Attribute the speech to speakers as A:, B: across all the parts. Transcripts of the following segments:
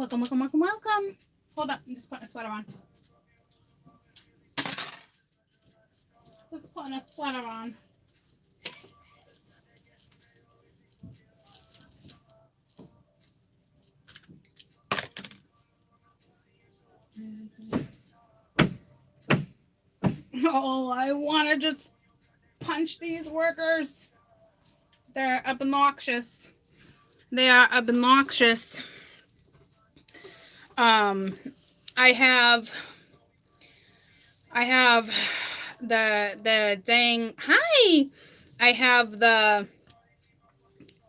A: Welcome, welcome, welcome, welcome. Hold up, I'm just putting a sweater on. Just putting a sweater on. Oh, I want to just punch these workers. They're obnoxious. They are obnoxious. I have the dang, hi! I have the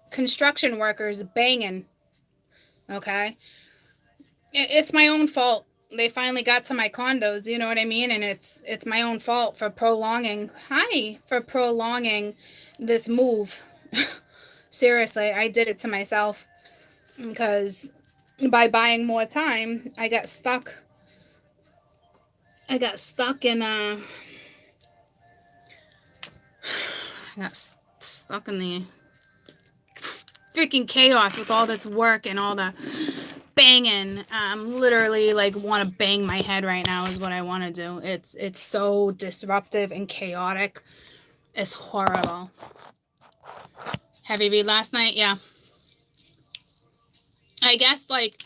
A: construction workers banging. Okay? It's my own fault. They finally got to my condos, you know what I mean? And it's my own fault for prolonging this move. Seriously, I did it to myself because by buying more time, I got stuck in the freaking chaos with all this work and all the banging. I'm literally like want to bang my head right now is what I want to do. It's so disruptive and chaotic. It's horrible. Heavy read last night? Yeah. I guess, like,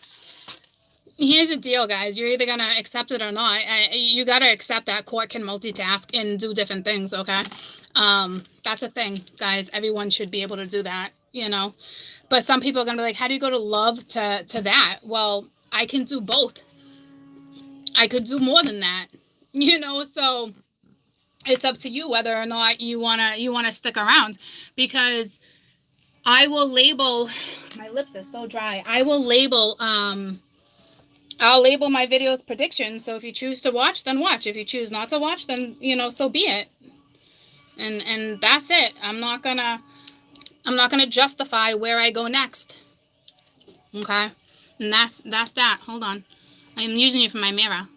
A: here's the deal, guys. You're either going to accept it or not. You got to accept that court can multitask and do different things, okay? That's a thing, guys. Everyone should be able to do that, you know? But some people are going to be like, how do you go to love to that? Well, I can do both. I could do more than that, you know? So it's up to you whether or not you want to stick around, because I will label, my lips are so dry. I'll label my videos predictions. So if you choose to watch, then watch. If you choose not to watch, then, you know, so be it. And that's it. I'm not gonna justify where I go next. Okay? And that's that. Hold on. I'm using you for my mirror.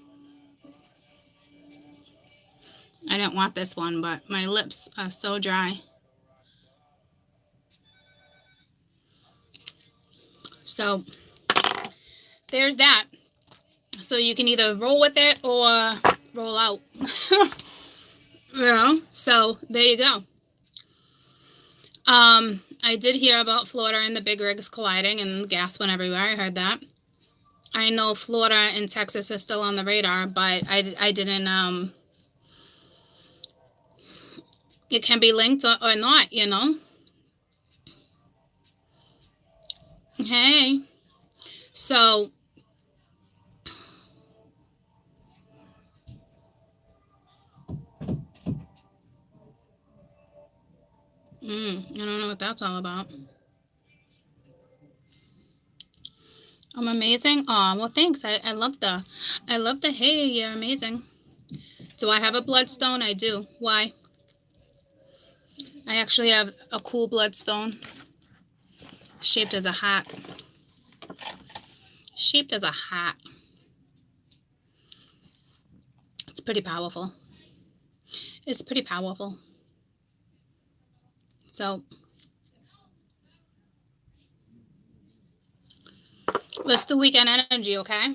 A: I didn't want this one, but my lips are so dry. So there's that. So you can either roll with it or roll out. You know? So there you go. I did hear about Florida and the big rigs colliding and gas went everywhere. I heard that. I know Florida and Texas are still on the radar, but I didn't, it can be linked or not, you know? Hey. So, I don't know what that's all about. I'm amazing. Oh, well, thanks. I love the, hey, you're amazing. Do I have a bloodstone? I do. Why? I actually have a cool bloodstone shaped as a hat. Shaped as a hat. It's pretty powerful. It's pretty powerful. So let's do weekend energy, okay?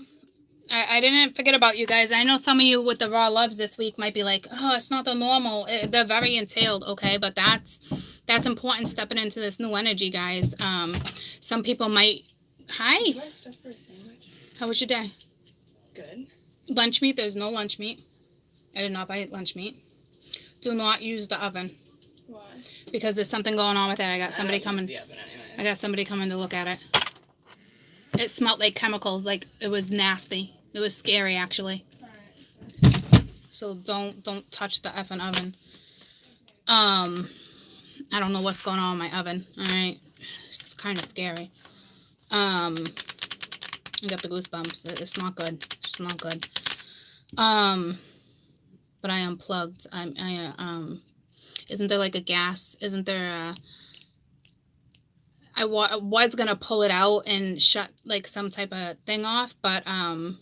A: I didn't forget about you guys. I know some of you with the raw loves this week might be like, oh, it's not the normal. They're very entailed, okay? But that's important stepping into this new energy, guys. Some people might... Hi.
B: Do I have stuff for a sandwich?
A: How was your day?
B: Good.
A: Lunch meat? There's no lunch meat. I did not buy lunch meat. Do not use the oven.
B: Why?
A: Because there's something going on with it. I got somebody coming.
B: The oven anyways.
A: I got somebody coming to look at it. It smelled like chemicals. Like it was nasty. It was scary, actually.
B: Alright.
A: So don't touch the effing oven. I don't know what's going on in my oven. All right, it's kind of scary. I got the goosebumps. It's not good. It's not good. But I unplugged. Isn't there like a gas? Isn't there a... I was gonna pull it out and shut like some type of thing off, but I'm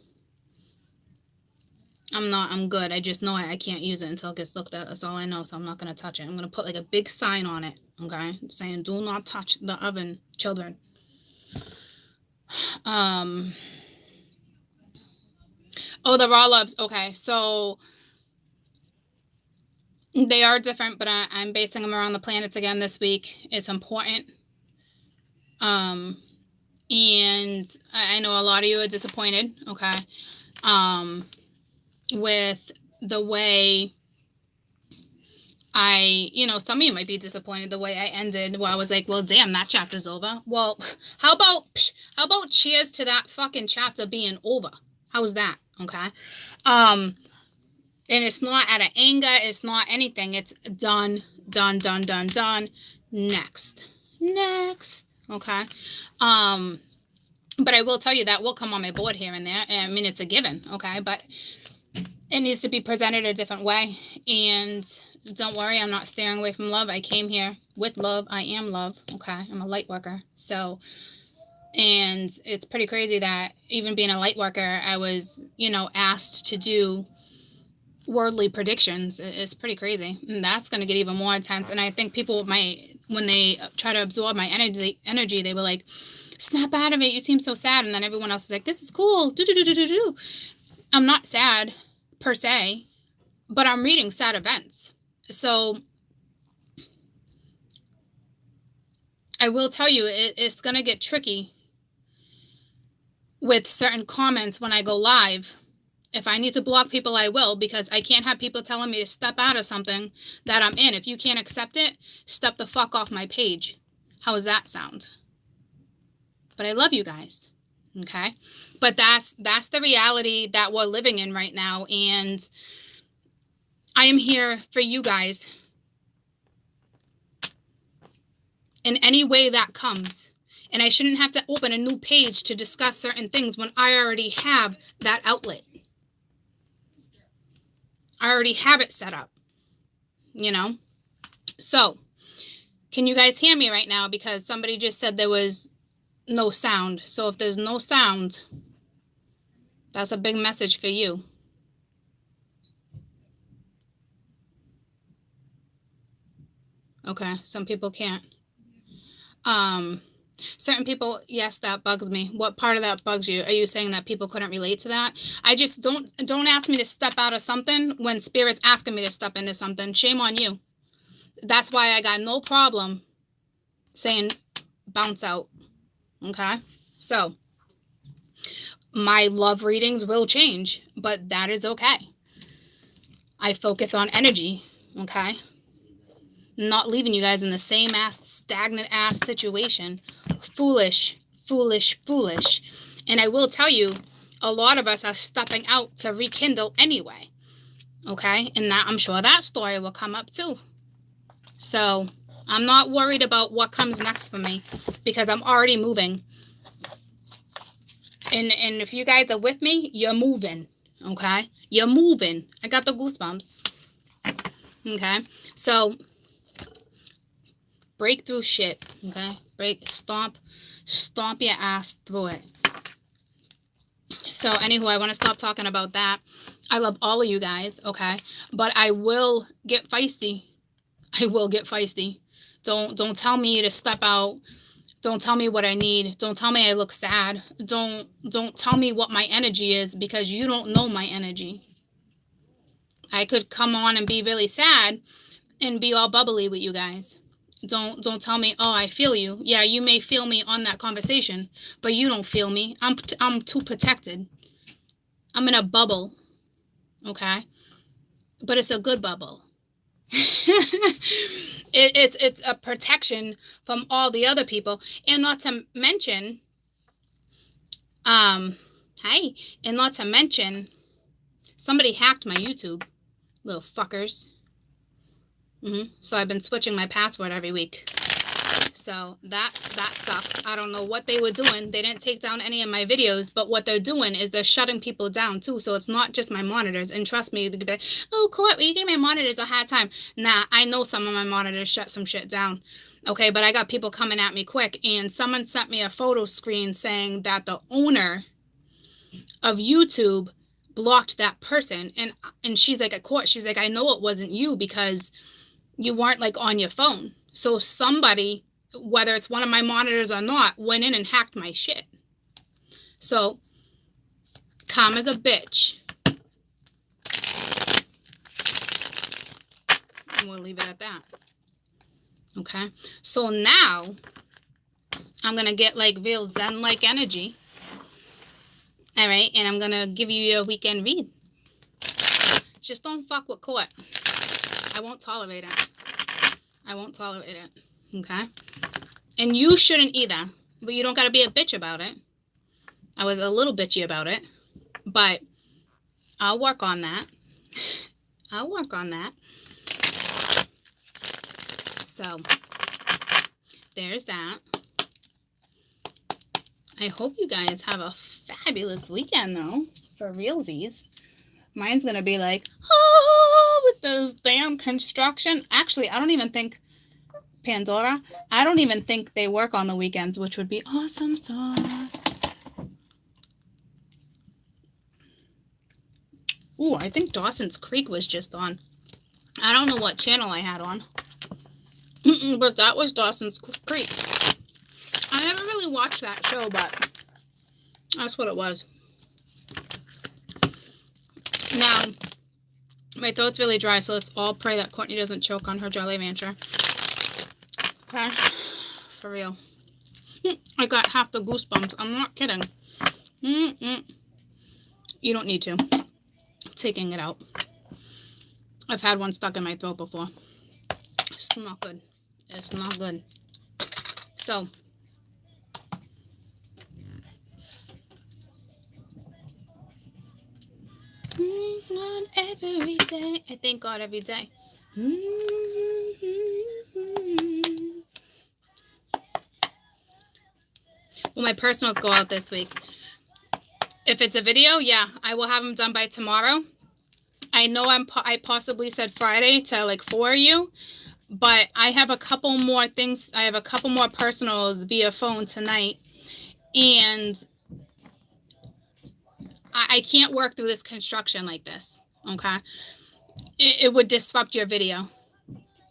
A: good. I just know I can't use it until it gets looked at. That's all I know, so I'm not gonna touch it. I'm gonna put like a big sign on it, okay, saying do not touch the oven, children. Oh, the raw loves. Okay, so they are different, but I'm basing them around the planets again this week. It's important. And I know a lot of you are disappointed, okay, with the way some of you might be disappointed the way I ended, where I was like, well, damn, that chapter's over. Well, how about cheers to that fucking chapter being over? How's that? Okay. And it's not out of anger, it's not anything. It's done. Next. Okay. But I will tell you that will come on my board here and there. I mean, it's a given, okay? But it needs to be presented a different way. And don't worry, I'm not steering away from love. I came here with love. I am love, okay? I'm a light worker. So, and it's pretty crazy that even being a light worker, I was, asked to do worldly predictions. It's pretty crazy. And that's going to get even more intense. And I think people when they try to absorb my energy, they were like, snap out of it. You seem so sad. And then everyone else is like, this is cool. I'm not sad per se, but I'm reading sad events. So I will tell you, it's going to get tricky with certain comments when I go live. If I need to block people, I will, because I can't have people telling me to step out of something that I'm in. If you can't accept it, step the fuck off my page. How does that sound? But I love you guys, okay? But that's the reality that we're living in right now, and I am here for you guys in any way that comes. And I shouldn't have to open a new page to discuss certain things when I already have that outlet. I already have it set up, So, can you guys hear me right now? Because somebody just said there was no sound. So if there's no sound, that's a big message for you. Okay, some people can't. Certain people, yes, that bugs me. What part of that bugs you? Are you saying that people couldn't relate to that? I just don't ask me to step out of something when Spirit's asking me to step into something. Shame on you. That's why I got no problem saying bounce out. Okay? So, my love readings will change, but that is okay. I focus on energy, okay? Not leaving you guys in the same stagnant situation. Foolish. And I will tell you, a lot of us are stepping out to rekindle anyway. Okay? And that, I'm sure that story will come up too. So I'm not worried about what comes next for me, because I'm already moving. And if you guys are with me, you're moving. Okay? You're moving. I got the goosebumps. Okay? So break through shit, okay? Stomp your ass through it. So anywho, I want to stop talking about that. I love all of you guys, okay? But I will get feisty. Don't tell me to step out. Don't tell me what I need. Don't tell me I look sad. Don't tell me what my energy is, because you don't know my energy. I could come on and be really sad and be all bubbly with you guys. Don't tell me, oh, I feel you. Yeah, you may feel me on that conversation, but you don't feel me. I'm too protected. I'm in a bubble, okay? But it's a good bubble. It's a protection from all the other people, and not to mention, somebody hacked my YouTube, little fuckers. So I've been switching my password every week. So that sucks. I don't know what they were doing. They didn't take down any of my videos, but what they're doing is they're shutting people down too. So it's not just my monitors. And trust me, they'd be like, oh, Court, you gave my monitors a hard time. Nah, I know some of my monitors shut some shit down. Okay, but I got people coming at me quick. And someone sent me a photo screen saying that the owner of YouTube blocked that person. And she's like, at court, she's like, I know it wasn't you, because you weren't like on your phone. So somebody, whether it's one of my monitors or not, went in and hacked my shit. So calm as a bitch. And we'll leave it at that. Okay. So now I'm going to get like real Zen-like energy. All right. And I'm going to give you your weekend read. Just don't fuck with court. I won't tolerate it. I won't tolerate it. Okay. And you shouldn't either. But you don't got to be a bitch about it. I was a little bitchy about it. But I'll work on that. I'll work on that. So, there's that. I hope you guys have a fabulous weekend, though, for realsies. Mine's going to be like, oh, with this damn construction. Actually, I don't even think, Pandora, I don't even think they work on the weekends, which would be awesome sauce. Ooh, I think Dawson's Creek was just on. I don't know what channel I had on. But that was Dawson's Creek. I never really watched that show, but that's what it was. Now, my throat's really dry, so let's all pray that Courtney doesn't choke on her Jolly Rancher. Okay? For real. I got half the goosebumps. I'm not kidding. You don't need to. I'm taking it out. I've had one stuck in my throat before. It's not good. It's not good. So, not every day. I thank God every day. Well, my personals go out this week. If it's a video, yeah, I will have them done by tomorrow. I know I possibly said Friday to like 4 of you, but I have a couple more things. I have a couple more personals via phone tonight, and I can't work through this construction like this. Okay, it would disrupt your video.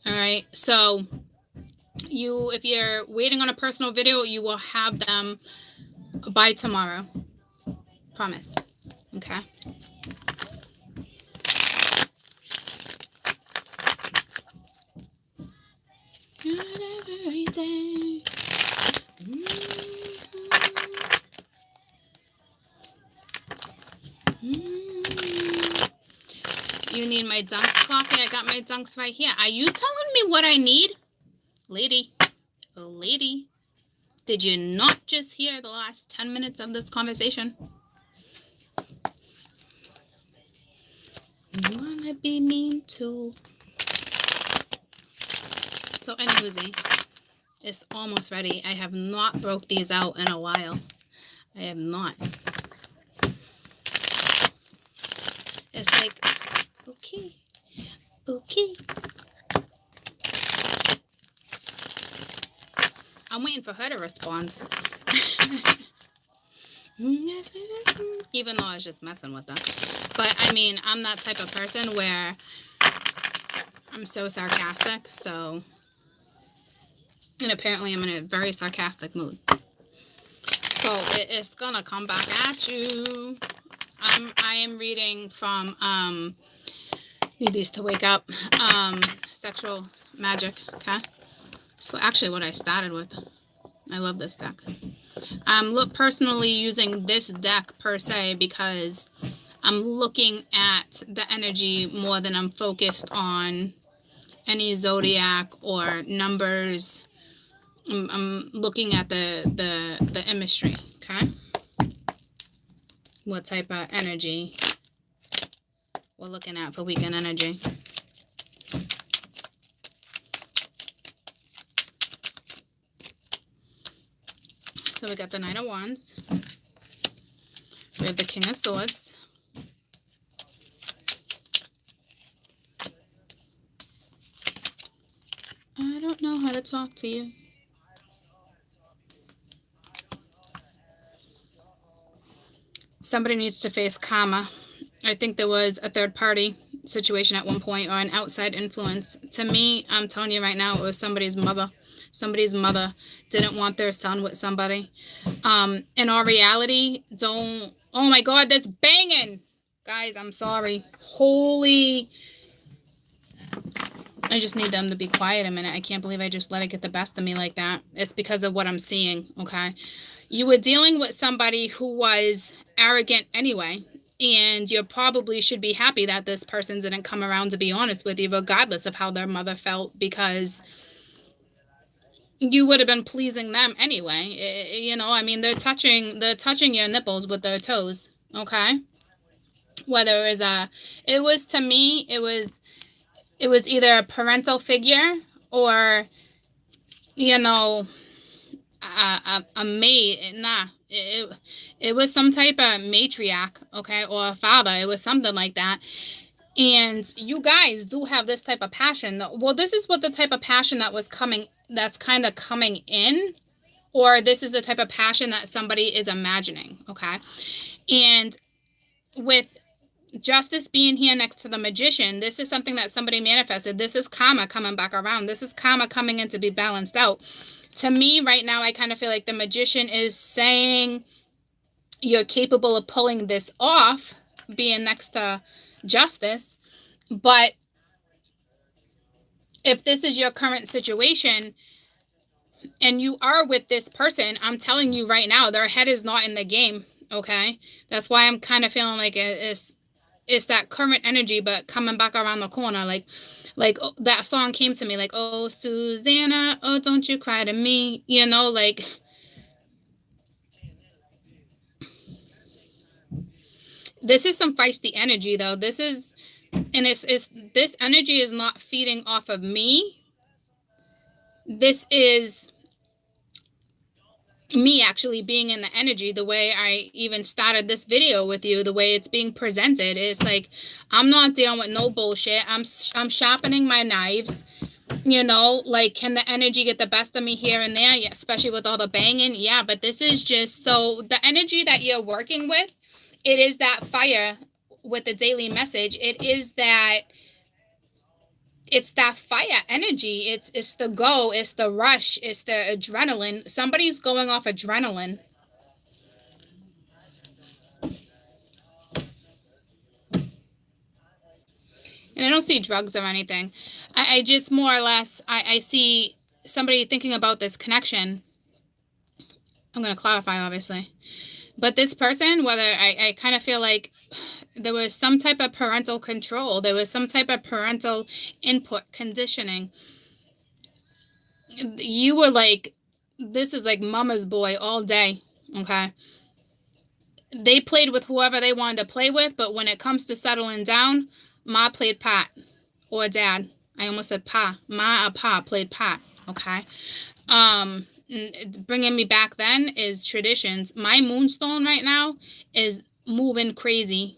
A: All right, so if you're waiting on a personal video, you will have them by tomorrow. Promise. Okay. Not every day. You need my Dunks coffee? I got my Dunks right here. Are you telling me what I need? Lady. Lady. Did you not just hear the last 10 minutes of this conversation? You wanna be mean too. So anyway, it's almost ready. I have not broke these out in a while. I have not. It's like, okay. I'm waiting for her to respond. Even though I was just messing with her. But I mean, I'm that type of person where I'm so sarcastic, so... And apparently I'm in a very sarcastic mood. So it's gonna come back at you. I am reading from need these to wake up. Sexual Magic, okay? So actually what I started with. I love this deck. I'm personally using this deck per se because I'm looking at the energy more than I'm focused on any zodiac or numbers. I'm looking at the imagery, okay? What type of energy we're looking at for weekend energy. So we got the Knight of Wands. We have the King of Swords. I don't know how to talk to you. Somebody needs to face karma. I think there was a third party situation at one point or an outside influence. To me, I'm telling you right now, it was somebody's mother. Somebody's mother didn't want their son with somebody. In all reality, don't... Oh my God, that's banging. Guys, I'm sorry. Holy... I just need them to be quiet a minute. I can't believe I just let it get the best of me like that. It's because of what I'm seeing, okay? You were dealing with somebody who was arrogant anyway, and you probably should be happy that this person didn't come around, to be honest with you, regardless of how their mother felt, because you would have been pleasing them anyway. You know, I mean, they're touching your nipples with their toes, okay? Whether it was to me, it was either a parental figure or, you know, a maid. Nah, it was some type of matriarch, okay, or a father. It was something like that. And you guys do have this type of passion. Well, this is what the type of passion that's kind of coming in, or this is the type of passion that somebody is imagining, okay? And with Justice being here next to the Magician, this is something that somebody manifested. This is karma coming back around. This is karma coming in to be balanced out. To me, right now, I kind of feel like the Magician is saying you're capable of pulling this off, being next to Justice. But if this is your current situation and you are with this person, I'm telling you right now, their head is not in the game, okay? That's why I'm kind of feeling like it's that current energy, but coming back around the corner. Like that song came to me, like, oh, Susanna, oh, don't you cry to me, you know, like, this is some feisty energy, though. This is, and it's this energy is not feeding off of me. This is me actually being in the energy, the way I even started this video with you, the way it's being presented. It's like, I'm not dealing with no bullshit. I'm sharpening my knives, you know, like, can the energy get the best of me here and there? Yeah, especially with all the banging. Yeah, but this is just, so the energy that you're working with, it is that fire with the daily message. It's that fire energy. It's the go, it's the rush, it's the adrenaline. Somebody's going off adrenaline. And I don't see drugs or anything. I just more or less, I see somebody thinking about this connection. I'm going to clarify, obviously. But this person, whether I kind of feel like there was some type of parental control. There was some type of parental input, conditioning. You were like, this is like mama's boy all day, okay? They played with whoever they wanted to play with, but when it comes to settling down, ma played pot, or dad. I almost said pa. Ma or pa played pot, okay? Bringing me back then is traditions. My moonstone right now is moving crazy.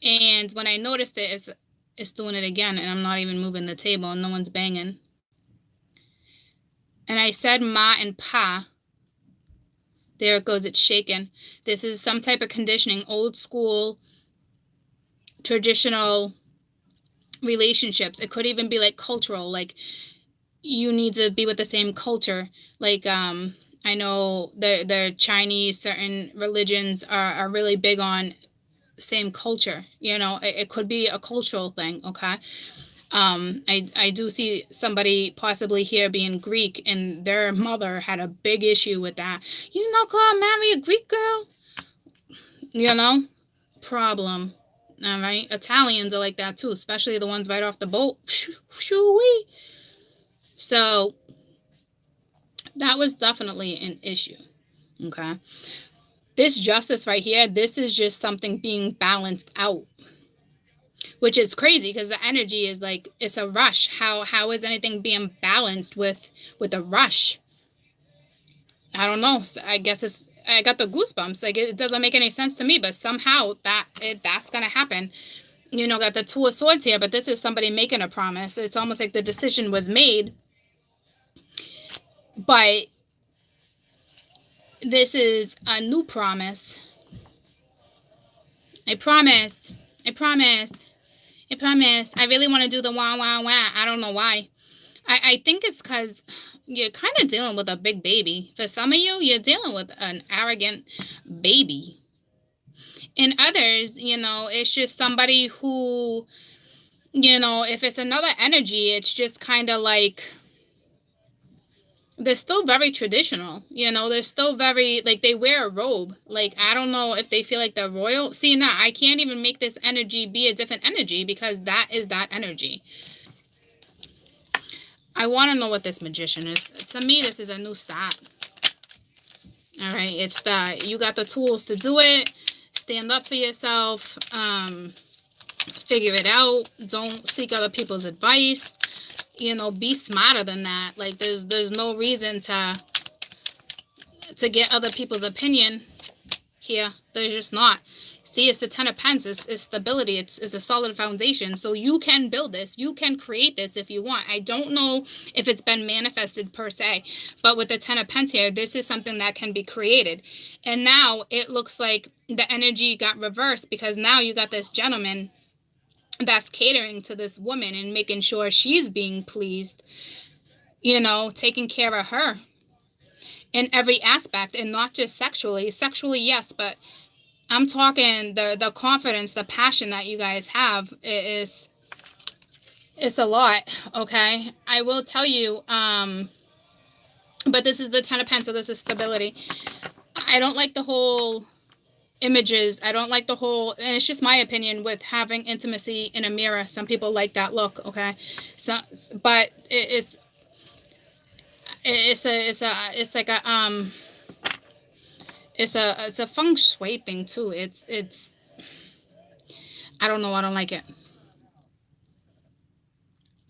A: And when I noticed it's doing it again, and I'm not even moving the table, and no one's banging. And I said ma and pa. There it goes, it's shaking. This is some type of conditioning, old school, traditional relationships. It could even be like cultural, like you need to be with the same culture. Like, I know the Chinese, certain religions are really big on same culture, you know. It could be a cultural thing, okay? I do see somebody possibly here being Greek, and their mother had a big issue with that. You know, girl, marry a Greek girl, you know, problem. All right, Italians are like that too, especially the ones right off the boat. Shoo-wee. So that was definitely an issue, okay? This justice right here, this is just something being balanced out, which is crazy because the energy is like, it's a rush. How is anything being balanced with a rush? I don't know. I guess I got the goosebumps. Like, it doesn't make any sense to me, but somehow that's going to happen. You know, got the Two of Swords here, but this is somebody making a promise. It's almost like the decision was made, but this is a new promise. I promise. I promise. I promise. I really want to do the wah, wah, wah. I don't know why. I think it's because you're kind of dealing with a big baby. For some of you, you're dealing with an arrogant baby. In others, you know, it's just somebody who You know, if it's another energy, it's just kind of like they're still very traditional. You know, they're still very like they wear a robe. Like I don't know if they feel like they're royal. See, now I can't even make this energy be a different energy because that is that energy. I want to know what this magician is. To me, this is a new start. All right, it's that you got the tools to do it. Stand up for yourself. Figure it out. Don't seek other people's advice. You know, be smarter than that. Like there's no reason to get other people's opinion here. There's just not. See, it's the Ten of Pentacles. It's stability. It's a solid foundation. So you can build this. You can create this if you want. I don't know if it's been manifested per se, but with the Ten of Pentacles here, this is something that can be created. And now it looks like the energy got reversed because now you got this gentleman that's catering to this woman and making sure she's being pleased, you know, taking care of her in every aspect and not just sexually. Sexually, yes, but I'm talking the confidence, the passion that you guys have is it's a lot, okay? I will tell you, but this is the Ten of Pentacles, so this is stability. I don't like the whole images. I don't like the whole, and it's just my opinion with having intimacy in a mirror. Some people like that look, okay? So, but it's like it's a feng shui thing too. It's I don't know. I don't like it.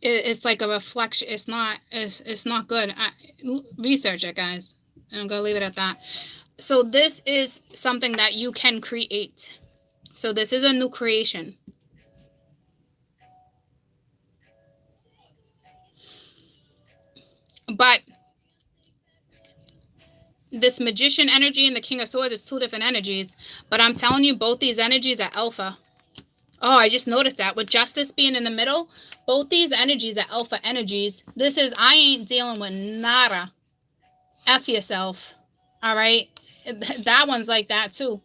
A: It's like a reflection. It's not good. Research it, guys. I'm gonna leave it at that. So this is something that you can create. So this is a new creation. But this magician energy and the King of Swords is two different energies. But I'm telling you, both these energies are alpha. Oh, I just noticed that. With justice being in the middle, both these energies are alpha energies. This is, I ain't dealing with nada. F yourself. All right? That one's like that too.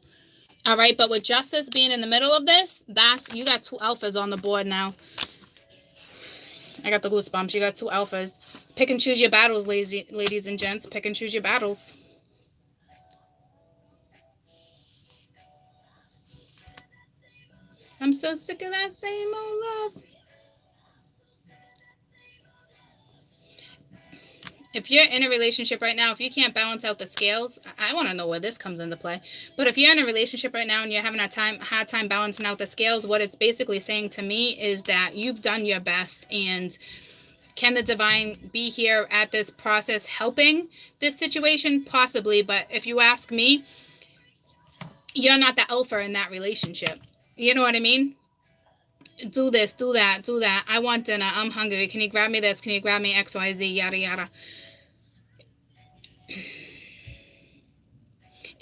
A: All right? But with justice being in the middle of this, you got two alphas on the board now. I got the goosebumps. You got two alphas. Pick and choose your battles, ladies and gents. Pick and choose your battles. I'm so sick of that same old love. If you're in a relationship right now, if you can't balance out the scales, I want to know where this comes into play. But if you're in a relationship right now and you're having a hard time balancing out the scales, what it's basically saying to me is that you've done your best. And can the divine be here at this process helping this situation? Possibly. But if you ask me, you're not the alpha in that relationship. You know what I mean? Do this, do that, do that. I want dinner. I'm hungry. Can you grab me this? Can you grab me XYZ? Yada, yada.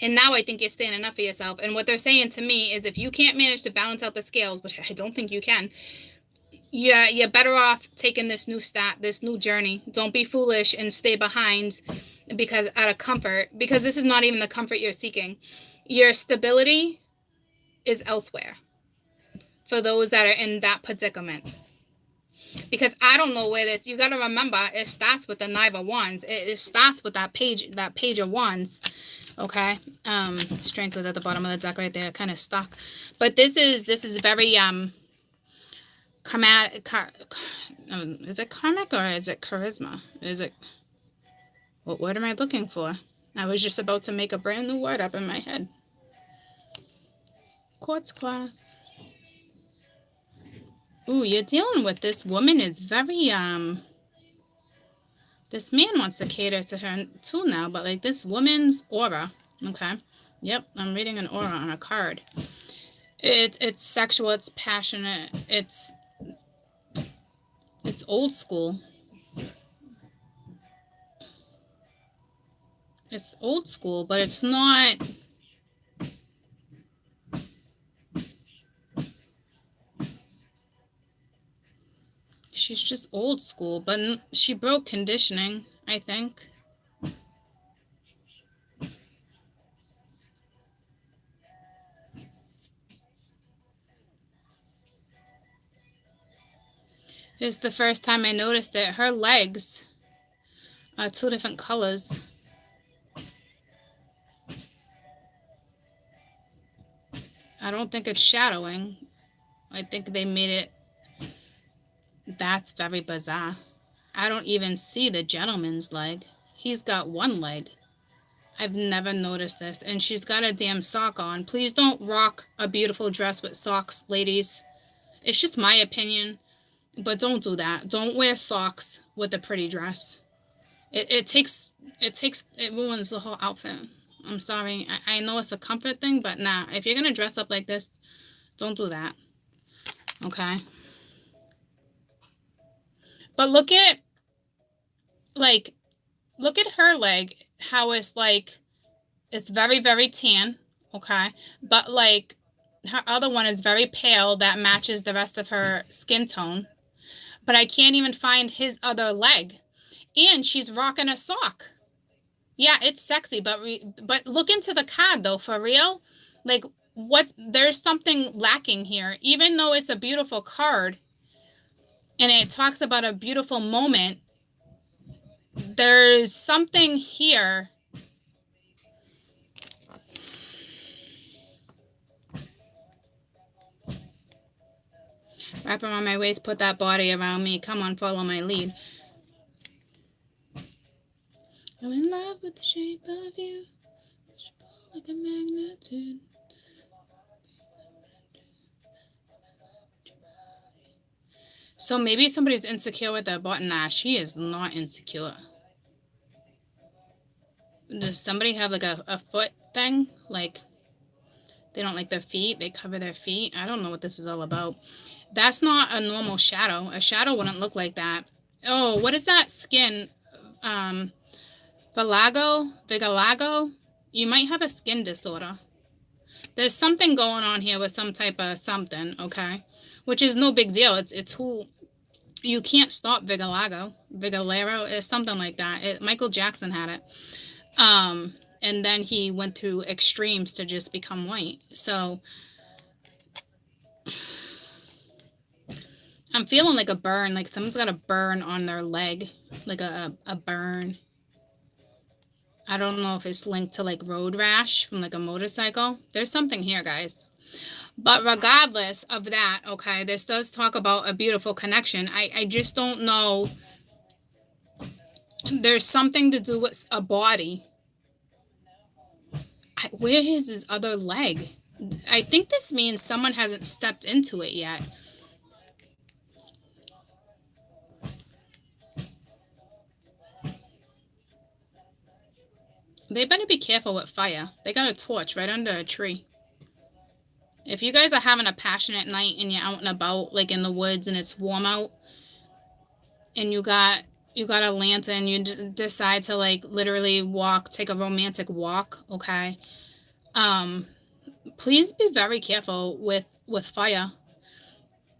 A: And now I think you're standing up for yourself. And what they're saying to me is if you can't manage to balance out the scales, which I don't think you can, you're better off taking this new start, this new journey. Don't be foolish and stay behind because out of comfort, because this is not even the comfort you're seeking. Your stability is elsewhere for those that are in that predicament. Because I don't know where this, you got to remember, it starts with the Knight of Wands. It starts with that page of Wands. Okay. Strength was at the bottom of the deck right there, kind of stuck. But this is very karmic. Is it karmic or is it charisma? Is it, what word am I looking for? I was just about to make a brand new word up in my head. Quartz class. Ooh, you're dealing with this woman is very, this man wants to cater to her too now, but like this woman's aura, okay? Yep, I'm reading an aura on a card. It's sexual, it's passionate, it's old school. It's old school, but it's not... She's just old school, but she broke conditioning, I think. It's the first time I noticed it. Her legs are 2 different colors. I don't think it's shadowing. I think they made it. That's very bizarre. I don't even see the gentleman's leg. He's got 1 leg. I've never noticed this. And she's got a damn sock on. Please don't rock a beautiful dress with socks, ladies. It's just my opinion. But don't do that. Don't wear socks with a pretty dress. It ruins the whole outfit. I'm sorry. I know it's a comfort thing, but nah. If you're going to dress up like this, don't do that. Okay? But look at her leg, how it's like, it's very, very tan, okay? But like, her other one is very pale, that matches the rest of her skin tone. But I can't even find his other leg. And she's rocking a sock. Yeah, it's sexy, but look into the card, though, for real. Like, there's something lacking here. Even though it's a beautiful card, and it talks about a beautiful moment, there's something here. Wrap around my waist, put that body around me. Come on, follow my lead. I'm in love with the shape of you. Like a magnet. So maybe somebody's insecure with their butt. Nah, she is not insecure. Does somebody have like a foot thing? Like they don't like their feet, they cover their feet. I don't know what this is all about. That's not a normal shadow. A shadow wouldn't look like that. Oh, what is that skin? Vitiligo? You might have a skin disorder. There's something going on here with some type of something, okay? Which is no big deal. It's who you can't stop vitiligo. Vigilero is something like that. Michael Jackson had it. And then he went through extremes to just become white. So I'm feeling like a burn, like someone's got a burn on their leg, like a burn. I don't know if it's linked to like road rash from like a motorcycle. There's something here, guys. But regardless of that, okay, this does talk about a beautiful connection. I just don't know. There's something to do with a body. Where is his other leg? I think this means someone hasn't stepped into it yet. They better be careful with fire. They got a torch right under a tree. If you guys are having a passionate night and you're out and about, like in the woods, and it's warm out, and you got a lantern, you decide to like literally take a romantic walk, okay? Please be very careful with fire.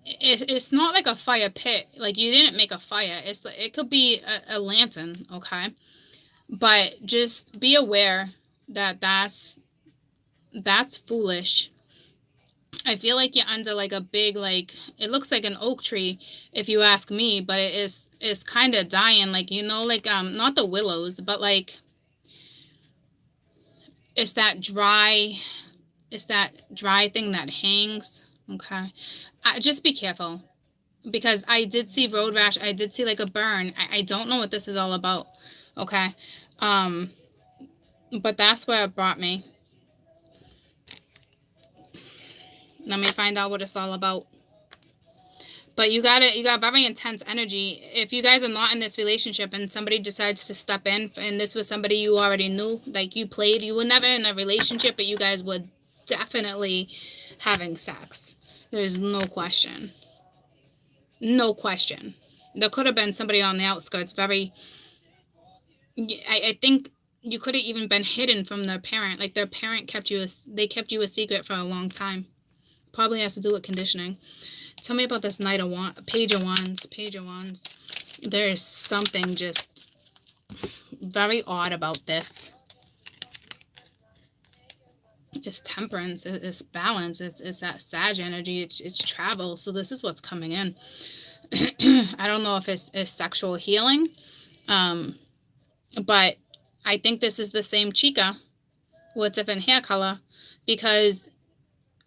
A: It's not like a fire pit. Like you didn't make a fire. It could be a lantern, okay? But just be aware that that's foolish. I feel like you're under like a big, like, it looks like an oak tree if you ask me, but it's kind of dying, like, you know, like not the willows, but like it's that dry thing that hangs, okay? Just be careful, because I did see road rash. I did see like a burn. I don't know what this is all about, okay? But that's where it brought me. Let me find out what it's all about. But you got very intense energy. If you guys are not in this relationship and somebody decides to step in, and this was somebody you already knew, like you were never in a relationship, but you guys were definitely having sex. There's no question. No question. There could have been somebody on the outskirts. I think you could have even been hidden from their parent. Like their parent kept you a secret for a long time. Probably has to do with conditioning. Tell me about this Page of Wands. There is something just very odd about this. It's temperance. It's balance. It's that Sag energy. It's travel. So this is what's coming in. I don't know if it's sexual healing, but I think this is the same chica with different hair color, because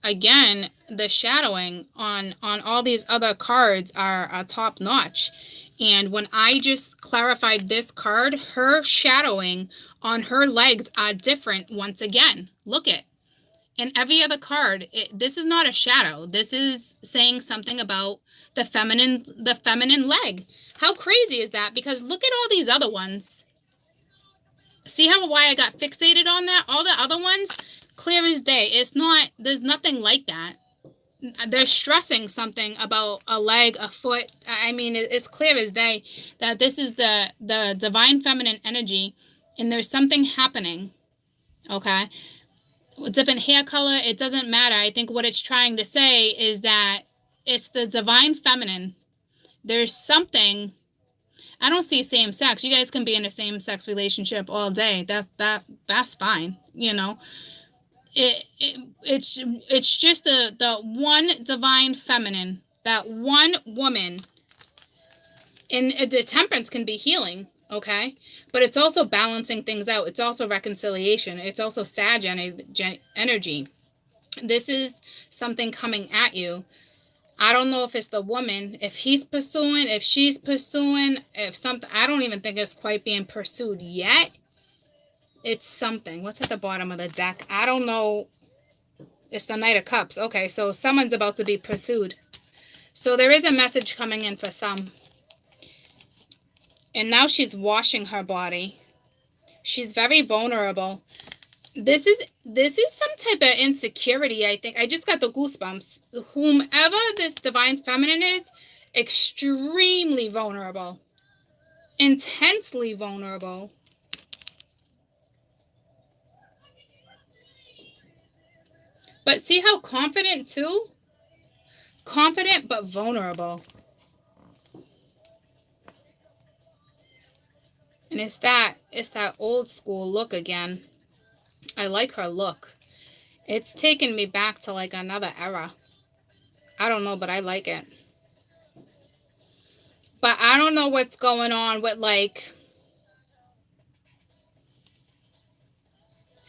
A: again, the shadowing on all these other cards are top notch. And when I just clarified this card, her shadowing on her legs are different once again. Look it. In every other card, this is not a shadow. This is saying something about the feminine leg. How crazy is that? Because look at all these other ones. See why I got fixated on that? All the other ones, clear as day. There's nothing like that. They're stressing something about a leg, a foot. I mean, it's clear as day that this is the divine feminine energy, and there's something happening, okay? Different hair color, it doesn't matter. I think what it's trying to say is that it's the divine feminine. There's something. I don't see same sex. You guys can be in a same sex relationship all day. That's fine. You know, it's just the one divine feminine, that one woman. And the temperance can be healing, okay? But it's also balancing things out. It's also reconciliation. It's also Sag energy. This is something coming at you. I don't know if it's the woman, if he's pursuing, if she's pursuing, if something. I don't even think it's quite being pursued yet. It's something. What's at the bottom of the deck? I don't know. It's the Knight of Cups. Okay, so someone's about to be pursued. So there is a message coming in for some. And now she's washing her body. She's very vulnerable. This is some type of insecurity, I think. I just got the goosebumps. Whomever this divine feminine is, extremely vulnerable. Intensely vulnerable. But see how confident too? Confident but vulnerable. And it's that old school look again. I like her look. It's taken me back to like another era. I don't know, but I like it. But I don't know what's going on with like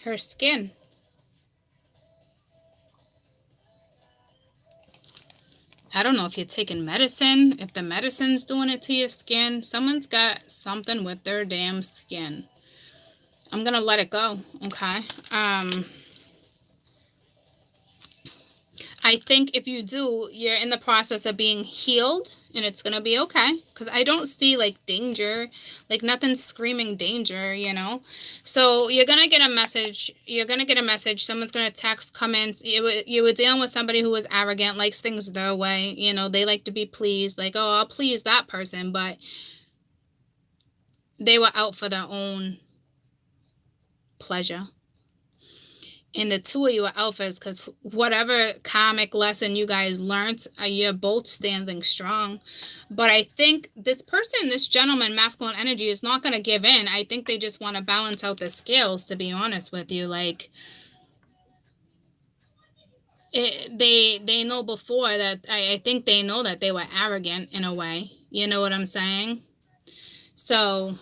A: her skin. I don't know if you're taking medicine, if the medicine's doing it to your skin. Someone's got something with their damn skin. I'm going to let it go, okay? I think if you do, you're in the process of being healed, and it's going to be okay. Because I don't see, like, danger. Like, nothing's screaming danger, you know? So you're going to get a message. You're going to get a message. Someone's going to text, comments. You were dealing with somebody who was arrogant, likes things their way. You know, they like to be pleased. Like, oh, I'll please that person. But they were out for their own pleasure. And the two of you are alphas because whatever karmic lesson you guys learned, you're both standing strong. But I think this person, this gentleman, masculine energy, is not going to give in. I think they just want to balance out the scales, to be honest with you. Like, they know before that, I think they know that they were arrogant in a way. You know what I'm saying? So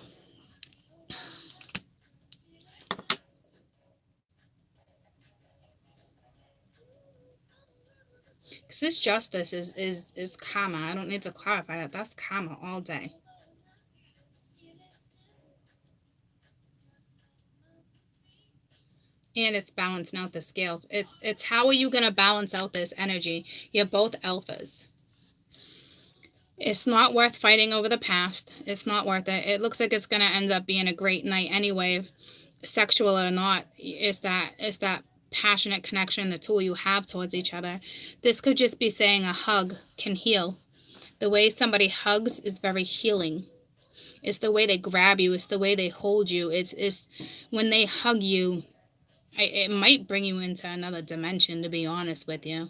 A: this justice is karma. I don't need to clarify that. That's karma all day. And it's balancing out the scales. It's how are you going to balance out this energy? You're both alphas. It's not worth fighting over the past. It's not worth it. It looks like it's going to end up being a great night anyway, sexual or not. It's that passionate connection the two of you have towards each other. This could just be saying a hug can heal. The way somebody hugs is very healing. It's the way they grab you. It's the way they hold you. It's when they hug you, it might bring you into another dimension, to be honest with you.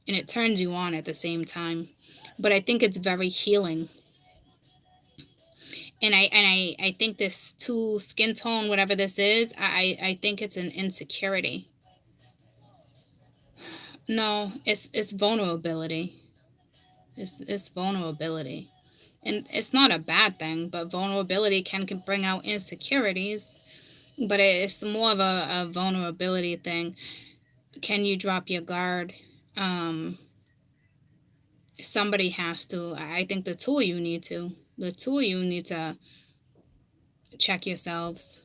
A: And it turns you on at the same time. But I think it's very healing. And I think this two skin tone, whatever this is, I think it's an insecurity. No, it's vulnerability. It's vulnerability. And it's not a bad thing, but vulnerability can bring out insecurities. But it's more of a vulnerability thing. Can you drop your guard? Somebody has to. I think the two of you need to. The two of you need to check yourselves.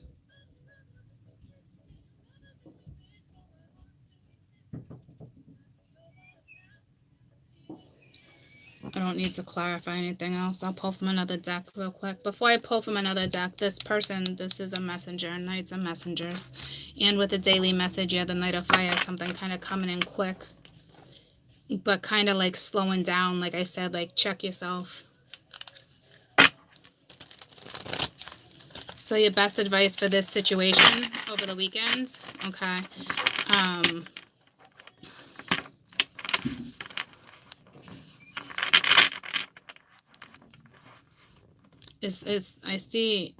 A: I don't need to clarify anything else. I'll pull from another deck real quick. Before I pull from another deck, this person, this is a messenger, Knights of Messengers. And with the daily message, yeah, the Knight of Fire, something kind of coming in quick. But kind of like slowing down, like I said, like check yourself. So your best advice for this situation over the weekend, okay. I see,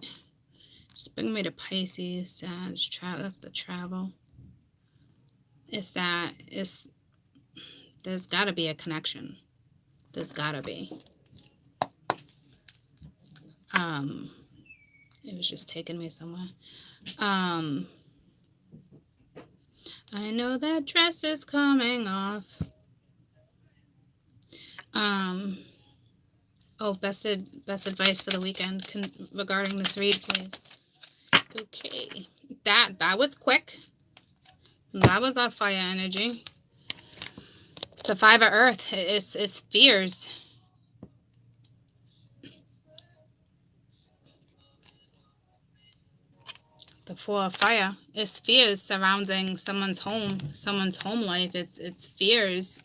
A: just bring me to Pisces, that's the travel. There's got to be a connection. There's got to be. It was just taking me somewhere. I know that dress is coming off. Oh, best advice for the weekend regarding this read, please. Okay, that was quick. That was our fire energy. It's the Five of Earth. It's fears. The Four of Fire. It's fears surrounding someone's home life. It's fears.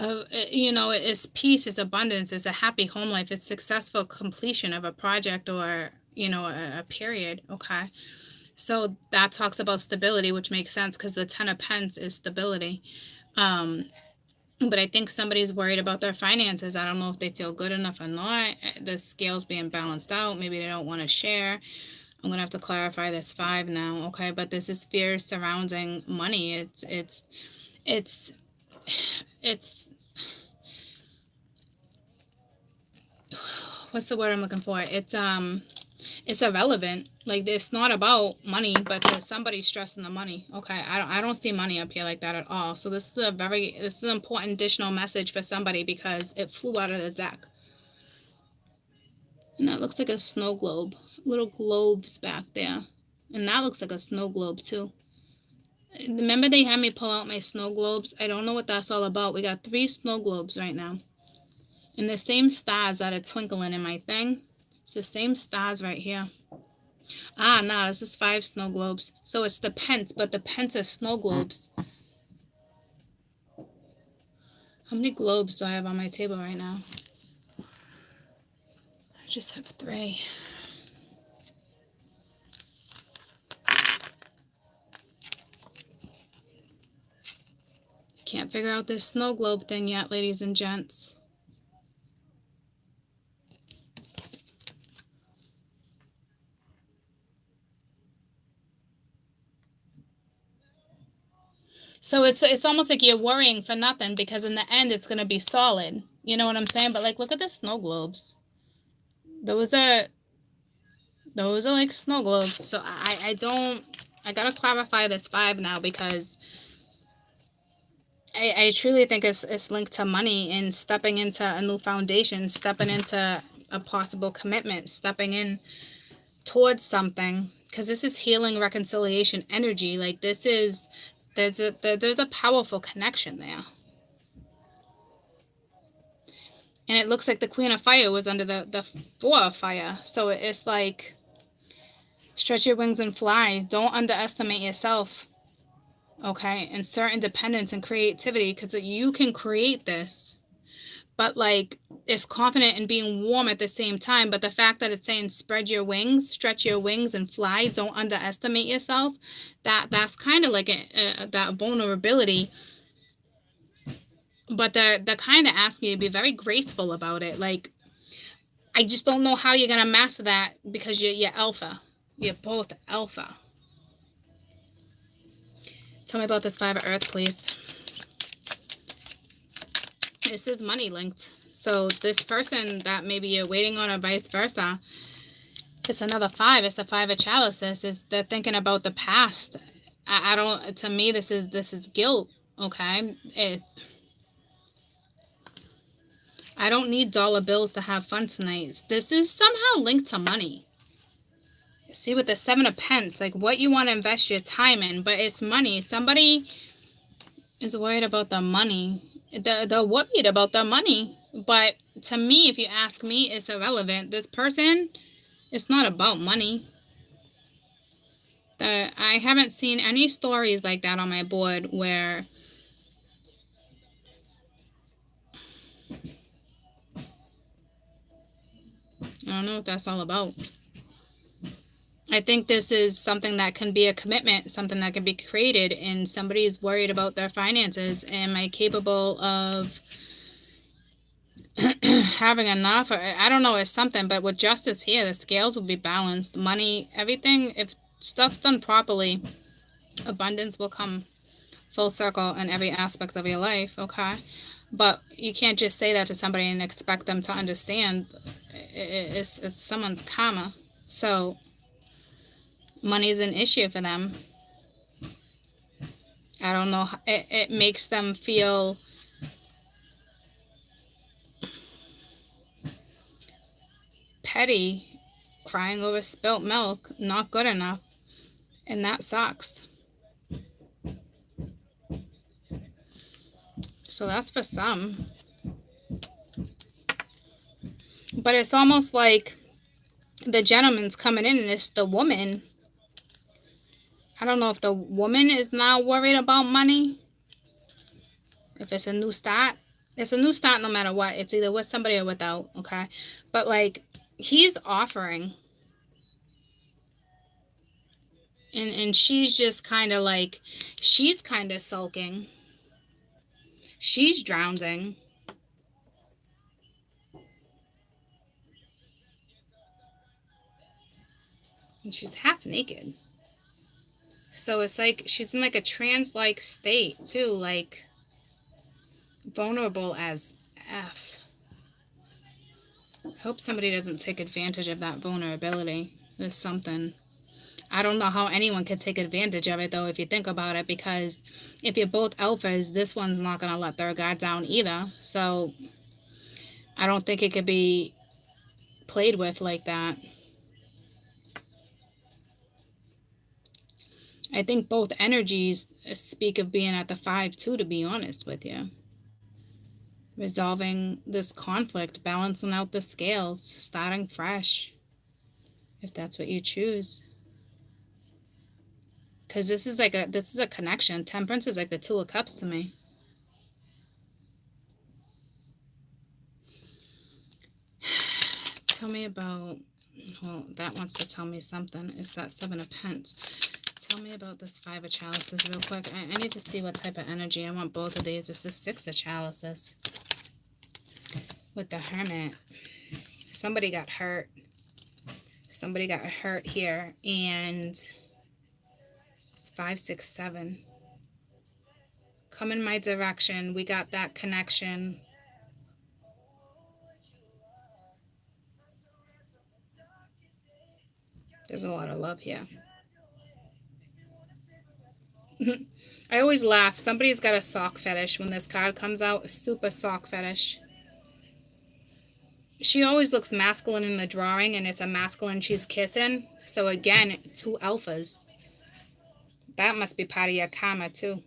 A: It's peace, it's abundance, it's a happy home life, it's successful completion of a project or, a period, okay? So that talks about stability, which makes sense because the Ten of Pence is stability. But I think somebody's worried about their finances. I don't know if they feel good enough or not. The scale's being balanced out. Maybe they don't want to share. I'm going to have to clarify this 5 now, okay? But this is fear surrounding money. It's what's the word I'm looking for? It's irrelevant. Like, it's not about money, but there's somebody stressing the money. Okay, I don't see money up here like that at all. So this is an important additional message for somebody because it flew out of the deck. And that looks like a snow globe. Little globes back there. And that looks like a snow globe too. Remember they had me pull out my snow globes? I don't know what that's all about. We got 3 snow globes right now. And the same stars that are twinkling in my thing. It's the same stars right here. No, this is 5 snow globes. So it's the pence, but the pence are snow globes. How many globes do I have on my table right now? I just have 3. Can't figure out this snow globe thing yet, ladies and gents. So it's almost like you're worrying for nothing because in the end it's going to be solid. You know what I'm saying? But like, look at the snow globes. Those are like snow globes. So I got to clarify this 5 now because I truly think it's linked to money and stepping into a new foundation, stepping into a possible commitment, stepping in towards something, because this is healing, reconciliation energy. Like, this is, there's a powerful connection there. And it looks like the Queen of Fire was under the 4 of Fire. So it's like, stretch your wings and fly. Don't underestimate yourself. Okay, insert independence and creativity, because you can create this, but like, it's confident in being warm at the same time. But the fact that it's saying spread your wings, stretch your wings and fly, don't underestimate yourself, that's kind of like that vulnerability. But they're kind of asking you to be very graceful about it. Like, I just don't know how you're gonna master that because you're alpha. You're both alpha. Tell me about this 5 of Earth, please. This is money linked. So this person that maybe you're waiting on or vice versa, it's another 5. It's the 5 of chalices. They're thinking about the past. I don't, to me, this is guilt. Okay. I don't need dollar bills to have fun tonight. This is somehow linked to money. See, with the 7 of Pence, like what you want to invest your time in, but it's money. Somebody is worried about the money. They're worried about the money. But to me, if you ask me, it's irrelevant. This person, it's not about money. I haven't seen any stories like that on my board where I don't know what that's all about. I think this is something that can be a commitment, something that can be created, and somebody's worried about their finances. Am I capable of having enough? Or I don't know, it's something, but with justice here, the scales will be balanced. Money, everything, if stuff's done properly, abundance will come full circle in every aspect of your life, okay? But you can't just say that to somebody and expect them to understand. It's someone's karma. So money is an issue for them. I don't know. It makes them feel petty, crying over spilt milk, not good enough. And that sucks. So that's for some. But it's almost like the gentleman's coming in and it's the woman. I don't know if the woman is now worried about money. If it's a new start. It's a new start no matter what. It's either with somebody or without, okay? But like, he's offering. And she's just kind of like, she's kind of sulking. She's drowning. And she's half naked. So it's like she's in like a trance-like state too, like vulnerable as F. Hope somebody doesn't take advantage of that vulnerability. There's something. I don't know how anyone could take advantage of it though if you think about it, because if you're both alphas, this one's not going to let their guard down either. So I don't think it could be played with like that. I think both energies speak of being at the 5 too, to be honest with you. Resolving this conflict, balancing out the scales, starting fresh, if that's what you choose. Because this is a connection. Temperance is like the 2 of Cups to me. Tell me about, well, that wants to tell me something. It's that 7 of Pence. Tell me about this 5 of Chalices real quick. I need to see what type of energy. I want both of these. It's the 6 of Chalices. With the Hermit. Somebody got hurt. Somebody got hurt here. And it's 5, 6, 7. Come in my direction. We got that connection. There's a lot of love here. I always laugh. Somebody's got a sock fetish when this card comes out. A super sock fetish. She always looks masculine in the drawing, and it's a masculine she's kissing. So again, 2 alphas. That must be part of your karma too.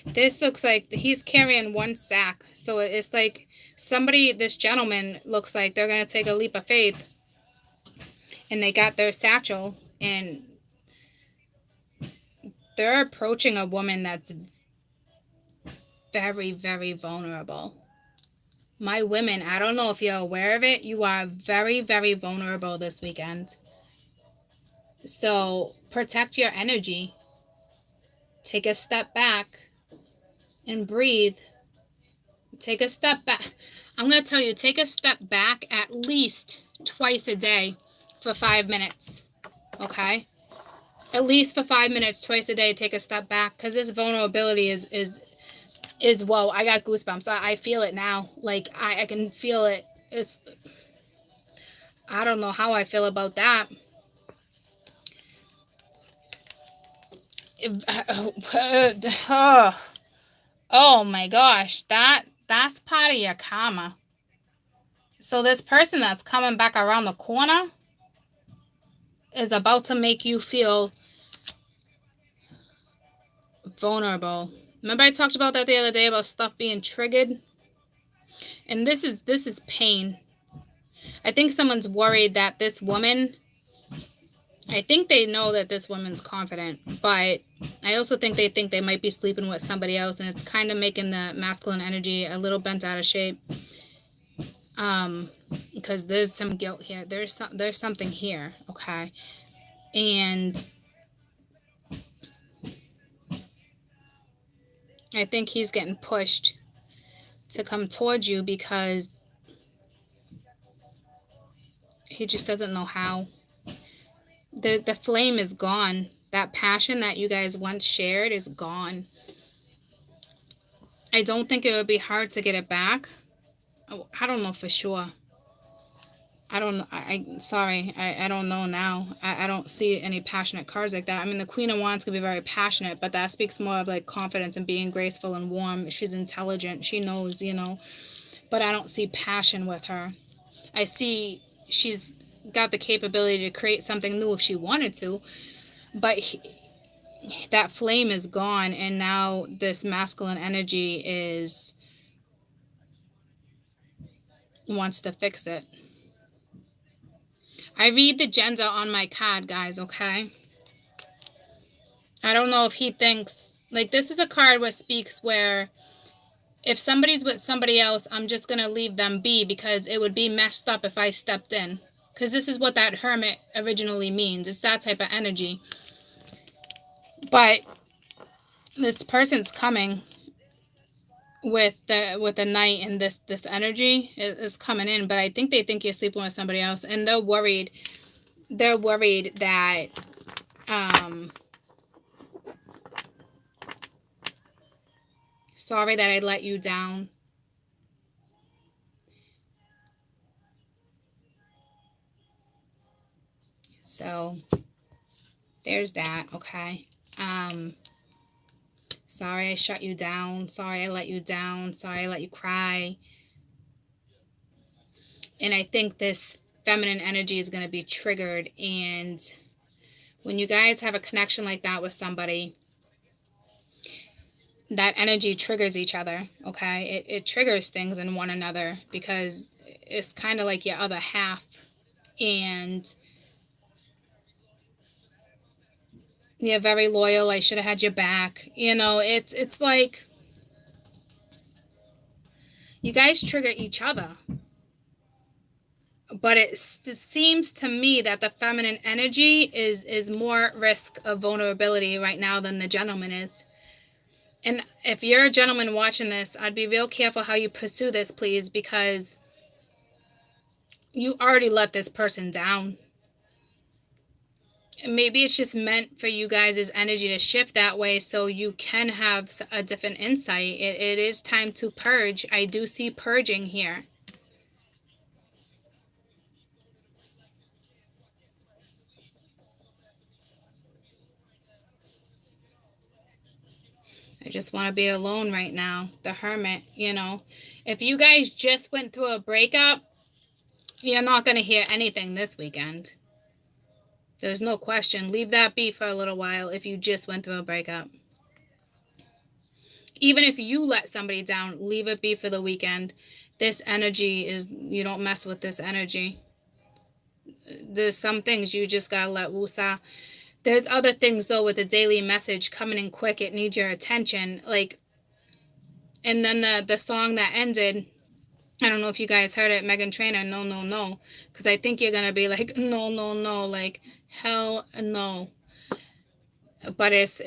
A: This looks like he's carrying 1 sack. So it's like somebody, this gentleman looks like they're going to take a leap of faith. And they got their satchel and they're approaching a woman that's very, very vulnerable. My women, I don't know if you're aware of it. You are very, very vulnerable this weekend. So protect your energy. Take a step back and breathe. Take a step back. I'm going to tell you, take a step back at least twice a day for 5 minutes. Okay? At least for 5 minutes, twice a day, take a step back, because this vulnerability is is, whoa, I got goosebumps. I feel it now. Like, I can feel it. It's, I don't know how I feel about that. Oh my gosh, that's part of your karma. So this person that's coming back around the corner is about to make you feel vulnerable. Remember I talked about that the other day about stuff being triggered? And this is pain. I think someone's worried that this woman, I think they know that this woman's confident, but I also think they might be sleeping with somebody else, and it's kind of making the masculine energy a little bent out of shape. Because there's some guilt here. There's something here, okay? And I think he's getting pushed to come towards you because he just doesn't know how. The flame is gone. That passion that you guys once shared is gone. I don't think it would be hard to get it back. Oh, I don't know for sure. I don't know. I don't know now. I don't see any passionate cards like that. I mean, the Queen of Wands can be very passionate, but that speaks more of like confidence and being graceful and warm. She's intelligent. She knows, you know, but I don't see passion with her. I see she's got the capability to create something new if she wanted to, but that flame is gone, and now this masculine energy wants to fix it. I read the gender on my card, guys, okay? I don't know if he thinks, like, this is a card where speaks where if somebody's with somebody else, I'm just going to leave them be because it would be messed up if I stepped in. Because this is what that hermit originally means. It's that type of energy. But this person's coming with the knight, and this energy is coming in, but I think they think you're sleeping with somebody else, and they're worried that sorry that I let you down. So there's that, okay? Sorry I shut you down. Sorry I let you down. Sorry I let you cry. And I think this feminine energy is going to be triggered. And when you guys have a connection like that with somebody, that energy triggers each other, okay? It triggers things in one another because it's kind of like your other half. And you're very loyal. I should have had your back. You know, it's like you guys trigger each other. But it seems to me that the feminine energy is more at risk of vulnerability right now than the gentleman is. And if you're a gentleman watching this, I'd be real careful how you pursue this, please, because you already let this person down. Maybe it's just meant for you guys' energy to shift that way so you can have a different insight. It is time to purge. I do see purging here. I just want to be alone right now. The hermit, you know. If you guys just went through a breakup, you're not going to hear anything this weekend. There's no question. Leave that be for a little while if you just went through a breakup. Even if you let somebody down, leave it be for the weekend. This energy is, you don't mess with this energy. There's some things you just got to let woosah. There's other things, though, with the daily message coming in quick. It needs your attention. Like, and then the song that ended, I don't know if you guys heard it, Meghan Trainor, no, no, no. Because I think you're going to be like, no, no, no. Like, hell no. But it's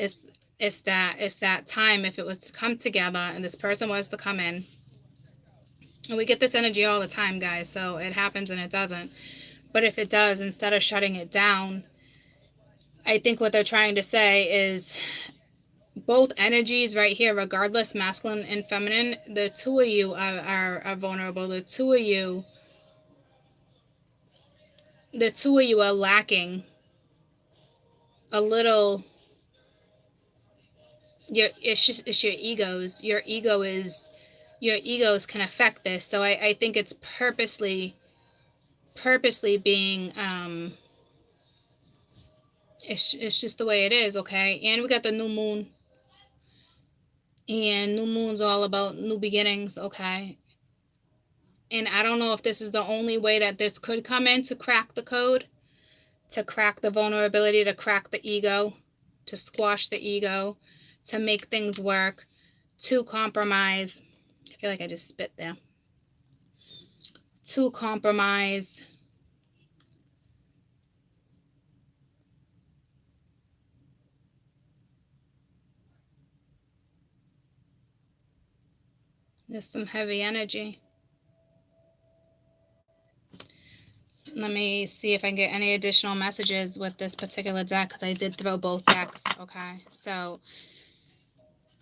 A: that time, if it was to come together and this person was to come in. And we get this energy all the time, guys. So it happens and it doesn't. But if it does, instead of shutting it down, I think what they're trying to say is both energies right here, regardless, masculine and feminine, the two of you are vulnerable. The two of you are lacking a little. It's your egos. Your egos can affect this. So I think it's purposely being it's just the way it is, okay? And we got the new moon. And new moon's all about new beginnings, okay? And I don't know if this is the only way that this could come in to crack the code, to crack the vulnerability, to crack the ego, to squash the ego, to make things work, to compromise. I feel like I just spit there. To compromise. There's some heavy energy. Let me see if I can get any additional messages with this particular deck, because I did throw both decks, okay? So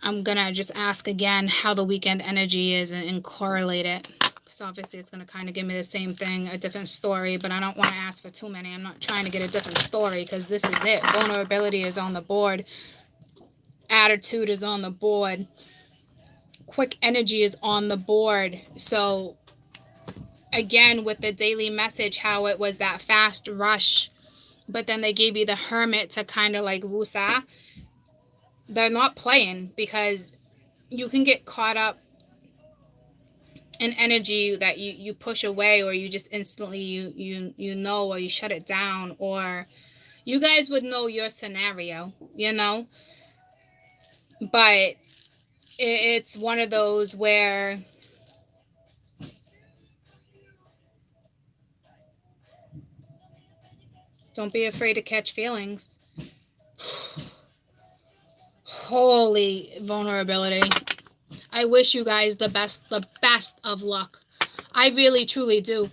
A: I'm going to just ask again how the weekend energy is and correlate it. So obviously it's going to kind of give me the same thing, a different story, but I don't want to ask for too many. I'm not trying to get a different story, because this is it. Vulnerability is on the board. Attitude is on the board. Quick energy is on the board. So again, with the daily message, how it was that fast rush, but then they gave you the hermit to kind of like wusa. They're not playing, because you can get caught up in energy that you push away, or you just instantly you know, or you shut it down, or you guys would know your scenario, you know. But it's one of those where don't be afraid to catch feelings. Holy vulnerability. I wish you guys the best of luck. I really truly do.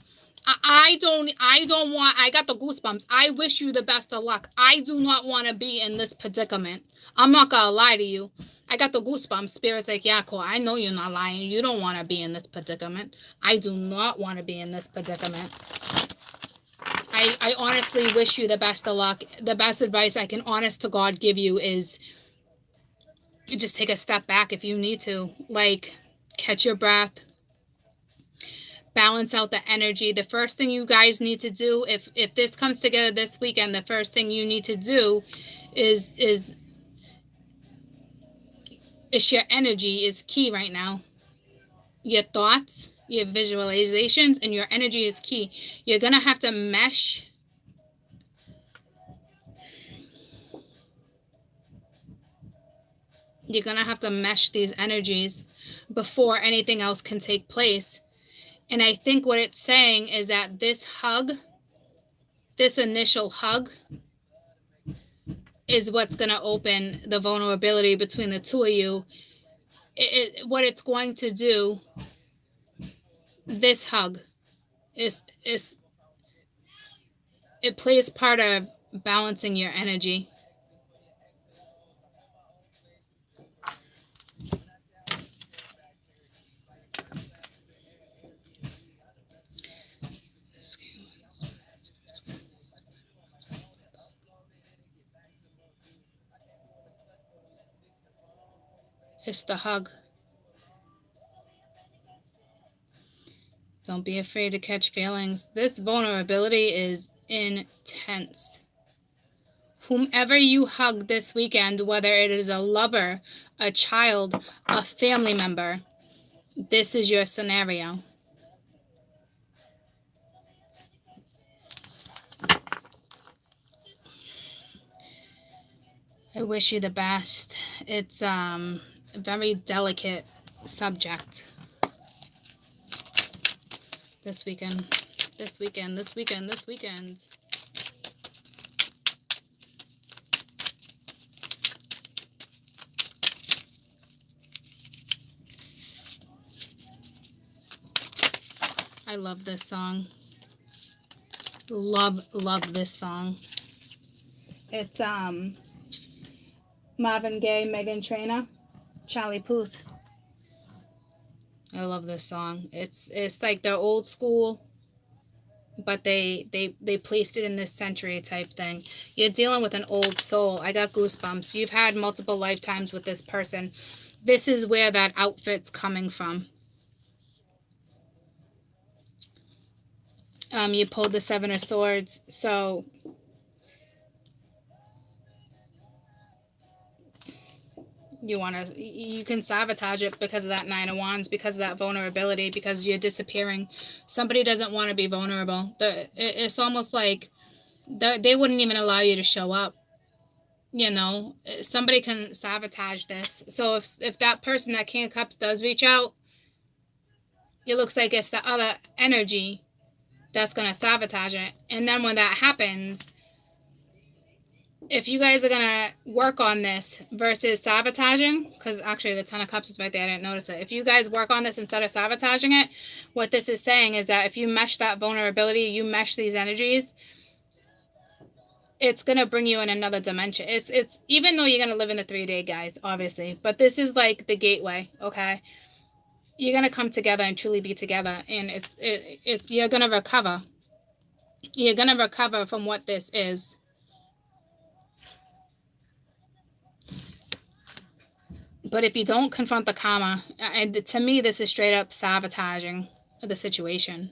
A: I don't want, I got the goosebumps. I wish you the best of luck. I do not want to be in this predicament. I'm not gonna lie to you. I got the goosebumps. Spirit's like, yeah, cool. I know you're not lying. You don't want to be in this predicament. I do not want to be in this predicament. I honestly wish you the best of luck. The best advice I can honest to God give you is just take a step back if you need to. Like, catch your breath. Balance out the energy. The first thing you guys need to do, if this comes together this weekend, the first thing you need to do is your energy is key right now. Your thoughts, your visualizations, and your energy is key. You're going to have to mesh. You're going to have to mesh these energies before anything else can take place. And I think what it's saying is that this hug, this initial hug, is what's going to open the vulnerability between the two of you. What it's going to do, this hug, is it plays part of balancing your energy. It's the hug. Don't be afraid to catch feelings. This vulnerability is intense. Whomever you hug this weekend, whether it is a lover, a child, a family member, this is your scenario. I wish you the best. It's a very delicate subject. This weekend. I love this song. Love this song. It's Marvin Gaye, Megan Trainor, Charlie Puth. I love this song. It's like they're old school, but they placed it in this century type thing. You're dealing with an old soul. I got goosebumps. You've had multiple lifetimes with this person. This is where that outfit's coming from. You pulled the Seven of Swords, so you can sabotage it because of that Nine of Wands, because of that vulnerability, because you're disappearing. Somebody doesn't want to be vulnerable. It's almost like they wouldn't even allow you to show up. You know, somebody can sabotage this. So if that person, that King of Cups, does reach out, it looks like it's the other energy that's going to sabotage it. And then when that happens, if you guys are going to work on this versus sabotaging, because actually the Ten of Cups is right there, I didn't notice it. If you guys work on this instead of sabotaging it, what this is saying is that if you mesh that vulnerability, you mesh these energies, it's going to bring you in another dimension. It's even though you're going to live in the 3-day, guys, obviously, but this is like the gateway, okay? You're going to come together and truly be together, and it's you're going to recover. You're going to recover from what this is. But if you don't confront the karma, and to me, this is straight up sabotaging the situation.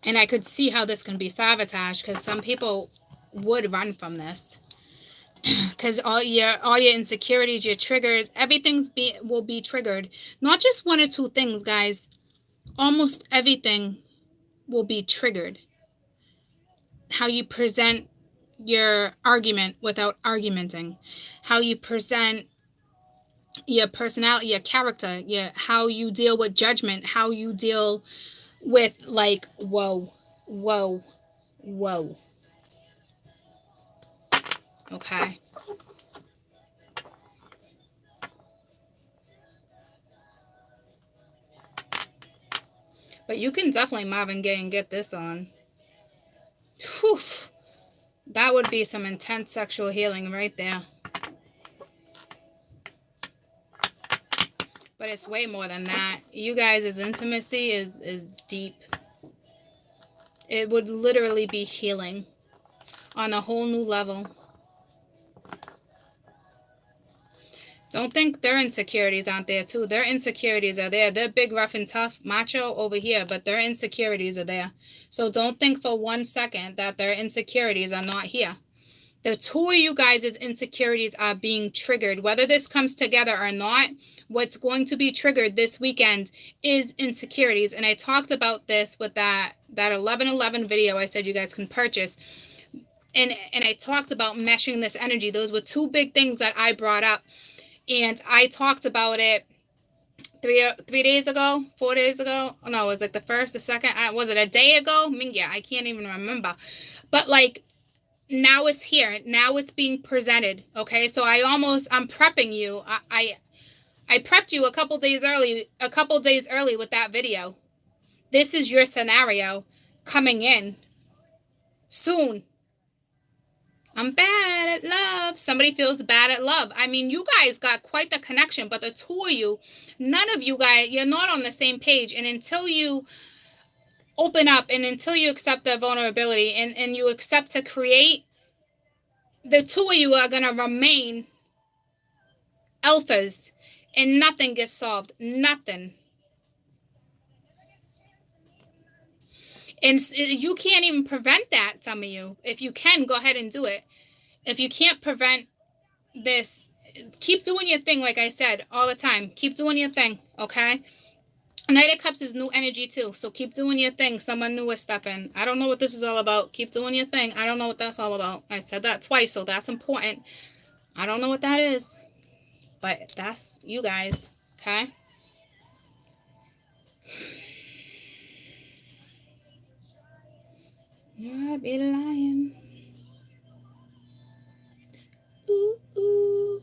A: And I could see how this can be sabotaged, because some people would run from this. Because all your insecurities, your triggers, will be triggered. Not just one or two things, guys. Almost everything will be triggered. How you present your argument without argumenting. How you present your personality, your character, how you deal with judgment, how you deal with like, whoa. Okay. But you can definitely Marvin Gaye and get this on. Whew. That would be some intense sexual healing right there. But it's way more than that. You guys' intimacy is deep. It would literally be healing on a whole new level. Don't think their insecurities aren't there too. Their insecurities are there. They're big, rough, and tough, macho over here, but their insecurities are there. So don't think for 1 second that their insecurities are not here. The two of you guys' insecurities are being triggered. Whether this comes together or not, what's going to be triggered this weekend is insecurities. And I talked about this with that 11/11 video I said you guys can purchase. And I talked about meshing this energy. Those were two big things that I brought up. And I talked about it 3 days ago, 4 days ago. Oh, no, it was like the first, the second. Was it a day ago? I mean, yeah, I can't even remember. But like, now it's here. Now it's being presented. Okay, so I'm prepping you. I prepped you a couple days early with that video. This is your scenario coming in soon. I'm bad at love. Somebody feels bad at love. I mean, you guys got quite the connection, but the two of you, none of you guys, you're not on the same page. And until you open up and until you accept the vulnerability and you accept to create, the two of you are going to remain alphas and nothing gets solved. Nothing. And you can't even prevent that, some of you. If you can, go ahead and do it. If you can't prevent this, keep doing your thing, like I said, all the time. Keep doing your thing, okay? Knight of Cups is new energy, too. So keep doing your thing. Someone new is stepping. I don't know what this is all about. Keep doing your thing. I don't know what that's all about. I said that twice, so that's important. I don't know what that is. But that's you guys, okay? I'd be lying. Ooh, ooh.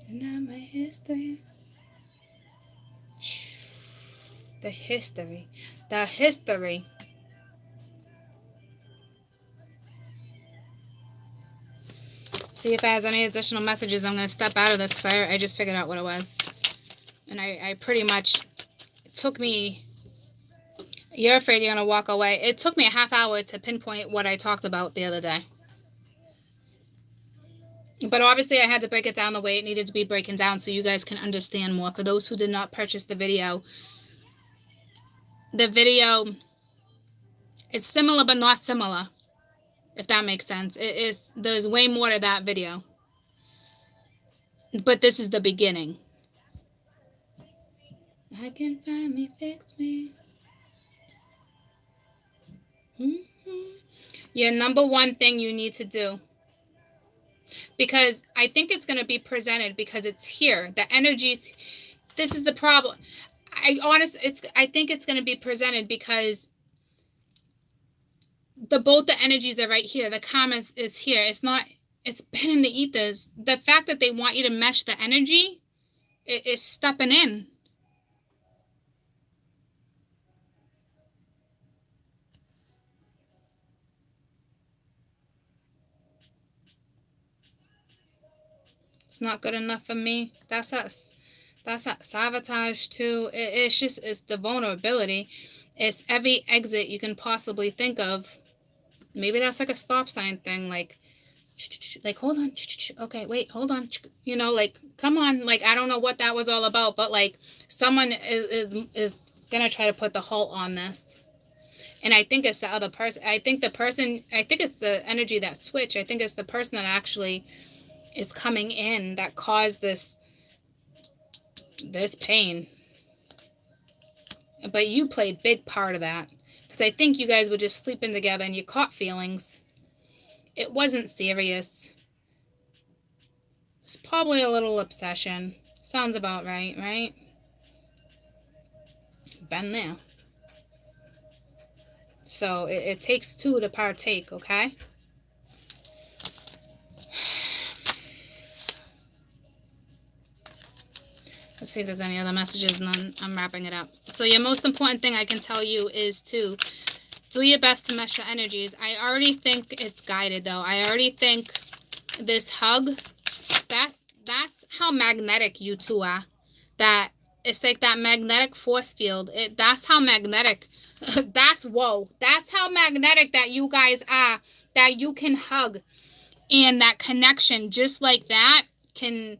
A: Not my history. The history. The history. see if it has any additional messages. I'm going to step out of this because I just figured out what it was. And I pretty much, it took me, you're afraid you're going to walk away. It took me a half hour to pinpoint what I talked about the other day. But obviously I had to break it down the way it needed to be broken down so you guys can understand more. For those who did not purchase the video it's similar but not similar, if that makes sense. There's way more to that video. But this is the beginning. I can finally fix me. Your number one thing you need to do, because I think it's going to be presented because it's here. The energies, this is the problem. I think it's going to be presented because both the energies are right here. The karma is here. It's been in the ethers. The fact that they want you to mesh the energy is stepping in. It's not good enough for me. That's that sabotage too. It's the vulnerability. It's every exit you can possibly think of. Maybe that's like a stop sign thing, like hold on, okay, wait, hold on, you know, like come on, like I don't know what that was all about, but like someone is gonna try to put the halt on this. And I think it's the other person. I think it's the energy that switch. I think it's the person that actually is coming in that caused this pain. But you played big part of that. Because I think you guys were just sleeping together and you caught feelings. It wasn't serious. It's probably a little obsession. Sounds about right, right? Been there. So it takes two to partake, okay? Let's see if there's any other messages, and then I'm wrapping it up. So your most important thing I can tell you is to do your best to mesh the energies. I already think it's guided, though. I already think this hug, that's how magnetic you two are. That it's like that magnetic force field. That's how magnetic. That's how magnetic that you guys are. That you can hug, and that connection, just like that, can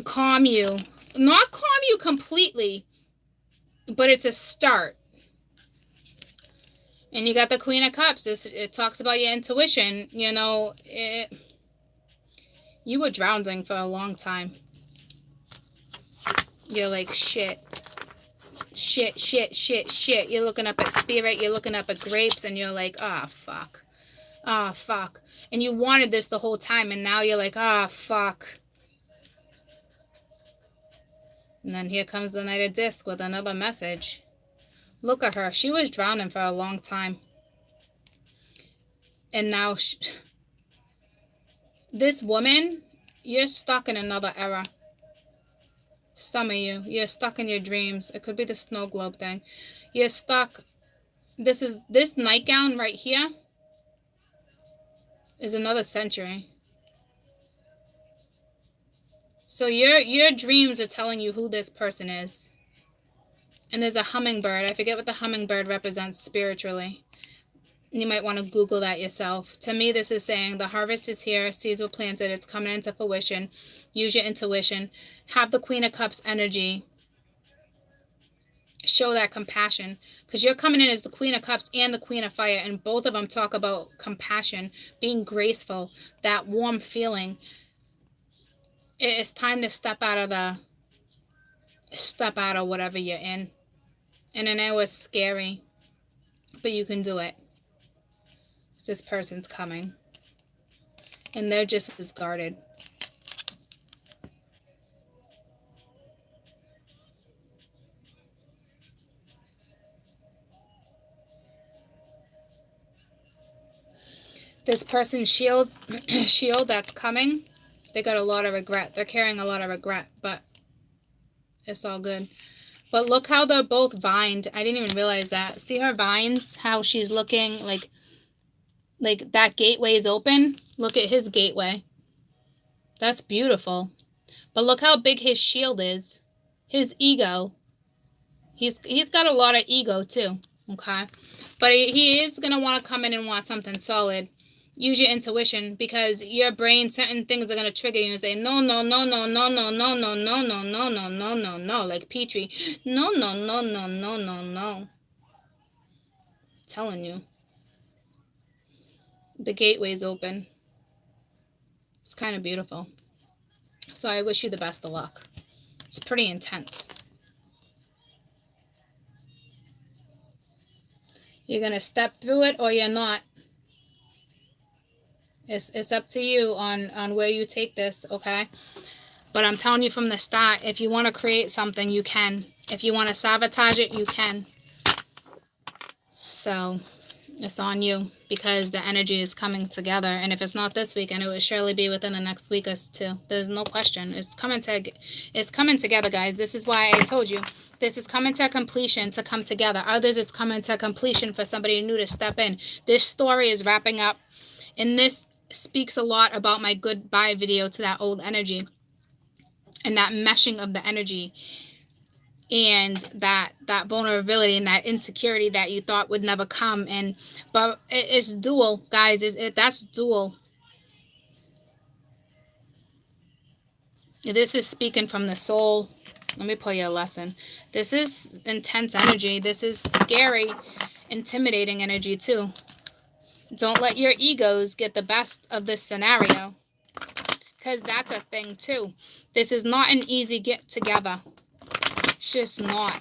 A: calm you. Not calm you completely, but it's a start. And you got the Queen of Cups. It talks about your intuition. You know, you were drowning for a long time. You're like, shit. You're looking up at spirit. You're looking up at grapes. And you're like, oh, fuck. Oh, fuck. And you wanted this the whole time. And now you're like, oh, fuck. And then here comes the Knight of Discs with another message. Look at her. She was drowning for a long time. And now, this woman, you're stuck in another era. Some of you, you're stuck in your dreams. It could be the snow globe thing. You're stuck. This nightgown right here is another century. So your dreams are telling you who this person is. And there's a hummingbird. I forget what the hummingbird represents spiritually. You might want to Google that yourself. To me, this is saying the harvest is here. Seeds were planted. It's coming into fruition. Use your intuition. Have the Queen of Cups energy. Show that compassion. Because you're coming in as the Queen of Cups and the Queen of Fire. And both of them talk about compassion. Being graceful. That warm feeling. It's time to step out of whatever you're in. And I know it's scary, but you can do it. This person's coming. And they're just as guarded. This person's shield that's coming, they got a lot of regret. They're carrying a lot of regret, but it's all good. But look how they're both vined. I didn't even realize that. See her vines? How she's looking like that gateway is open. Look at his gateway. That's beautiful. But look how big his shield is. His ego. He's got a lot of ego too. Okay. But he is going to want to come in and want something solid. Use your intuition, because your brain, certain things are going to trigger you and say, no, no, no, no, no, no, no, no, no, no, no, no, no, no, no, like Petrie. No, no, no, no, no, no, no. I'm telling you. The gateway's open. It's kind of beautiful. So I wish you the best of luck. It's pretty intense. You're going to step through it or you're not. It's up to you on where you take this, okay? But I'm telling you from the start, if you want to create something, you can. If you want to sabotage it, you can. So it's on you, because the energy is coming together. And if it's not this weekend, it will surely be within the next week or two. There's no question. It's coming together, guys. This is why I told you. This is coming to completion, to come together. Others, it's coming to completion for somebody new to step in. This story is wrapping up. And this speaks a lot about my goodbye video to that old energy. And that meshing of the energy. And that vulnerability and that insecurity that you thought would never come. But it's dual, guys. That's dual. This is speaking from the soul. Let me pull you a lesson. This is intense energy. This is scary, intimidating energy too. Don't let your egos get the best of this scenario, because that's a thing too. This is not an easy get together. It's just not.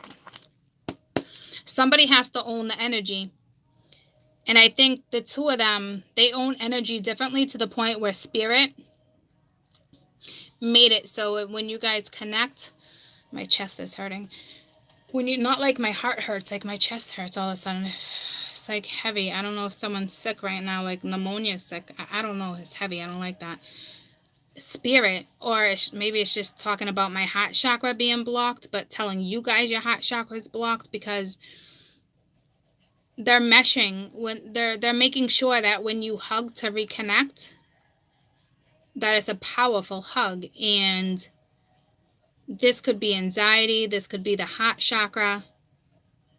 A: Somebody has to own the energy. And I think the two of them, they own energy differently, to the point where spirit made it so when you guys connect, my chest is hurting. When you, not like my heart hurts, like my chest hurts all of a sudden. It's like heavy. I don't know if someone's sick right now, like pneumonia is sick. I don't know. It's heavy. I don't like that. Spirit, or maybe it's just talking about my heart chakra being blocked, but telling you guys your heart chakra is blocked, because they're meshing. When they're making sure that when you hug to reconnect, that it's a powerful hug. And this could be anxiety, this could be the heart chakra,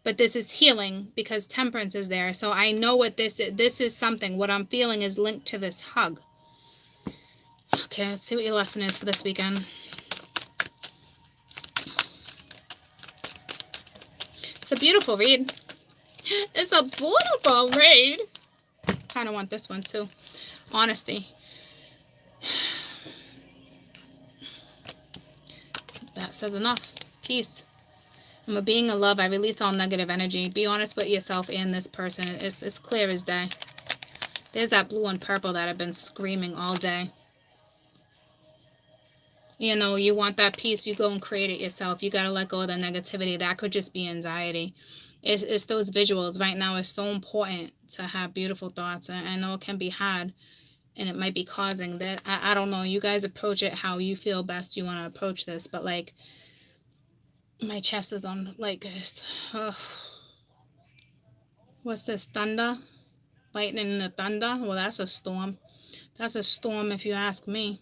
A: but this is healing, because temperance is there. So I know what this is something, what I'm feeling is linked to this hug. Okay, let's see what your lesson is for this weekend. It's a beautiful read. It's a beautiful read. Kind of want this one too. Honesty. That says enough. Peace. I'm a being of love. I release all negative energy. Be honest with yourself and this person. It's clear as day. There's that blue and purple that I've been screaming all day. You know, you want that peace, you go and create it yourself. You got to let go of the negativity. That could just be anxiety. It's those visuals. Right now, it's so important to have beautiful thoughts. I know it can be hard, and it might be causing that. I don't know. You guys approach it how you feel best you want to approach this. But, like, my chest is on, like, what's this, thunder? Lightning and the thunder? Well, that's a storm. That's a storm if you ask me.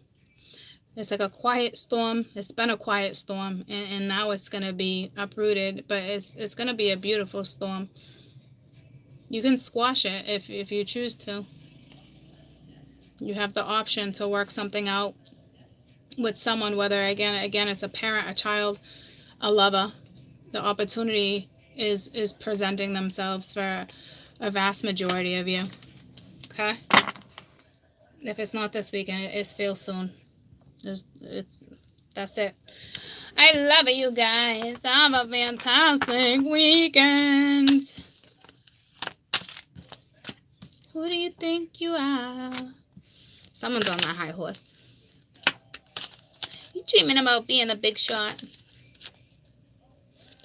A: It's like a quiet storm. It's been a quiet storm, and now it's going to be uprooted, but it's going to be a beautiful storm. You can squash it if you choose to. You have the option to work something out with someone, whether, again it's a parent, a child, a lover. The opportunity is presenting themselves for a vast majority of you. Okay? If it's not this weekend, it's feel soon. That's it. I love it, you guys. Have a fantastic weekend. Who do you think you are? Someone's on that high horse. You dreaming about being a big shot?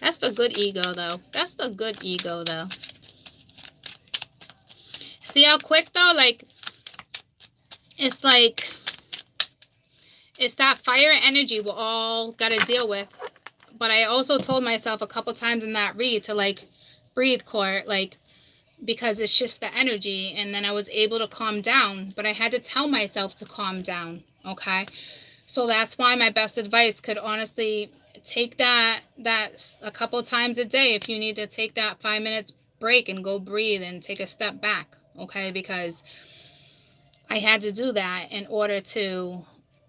A: That's the good ego, though. That's the good ego, though. See how quick, though? Like, it's like, it's that fire energy we all got to deal with. But I also told myself a couple times in that read to, like, breathe, Court. Like, because it's just the energy. And then I was able to calm down, but I had to tell myself to calm down. Okay. So that's why my best advice could honestly take that a couple times a day. If you need to take that 5 minutes break and go breathe and take a step back. Okay. Because I had to do that in order to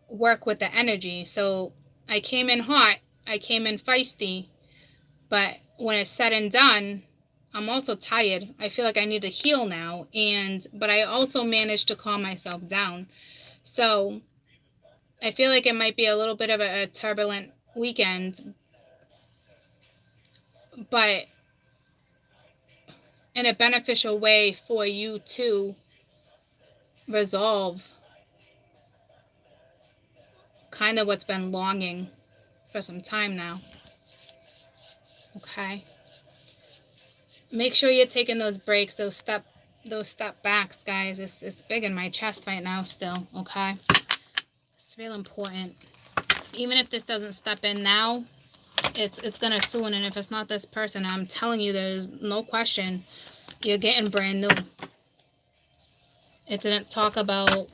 A: work with the energy. So I came in hot, I came in feisty, but when it's said and done, I'm also tired. I feel like I need to heal now, but I also managed to calm myself down. So I feel like it might be a little bit of a turbulent weekend, but in a beneficial way for you to resolve kind of what's been longing for some time now. Okay. Make sure you're taking those breaks, those step backs, guys. It's big in my chest right now still, okay? It's real important. Even if this doesn't step in now, it's gonna soon. And if it's not this person, I'm telling you, there's no question you're getting brand new. It didn't talk about,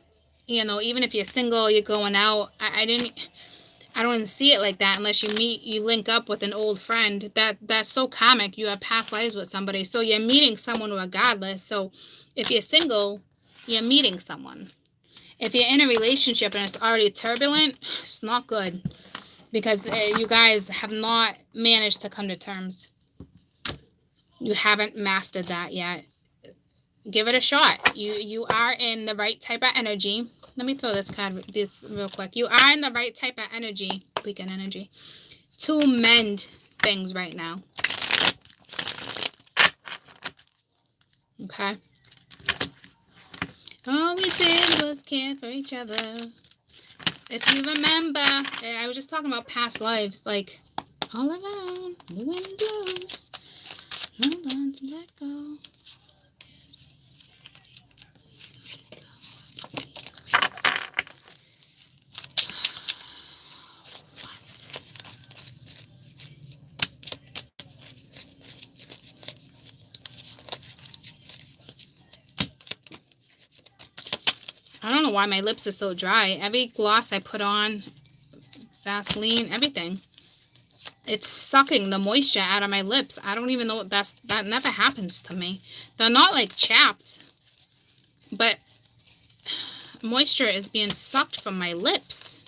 A: even if you're single, you're going out. I don't see it like that unless you link up with an old friend. That's so comic. You have past lives with somebody. So you're meeting someone regardless. So if you're single, you're meeting someone. If you're in a relationship and it's already turbulent, it's not good because you guys have not managed to come to terms. You haven't mastered that yet. Give it a shot. You are in the right type of energy. Let me throw this real quick. You are in the right type of energy, weekend energy, to mend things right now. Okay? All we did was care for each other. If you remember, I was just talking about past lives, like all around the wind blows. Hold on to let go. I don't know why my lips are so dry. Every gloss I put on, Vaseline, everything, it's sucking the moisture out of my lips. I don't even know what that never happens to me. They're not like chapped, but moisture is being sucked from my lips.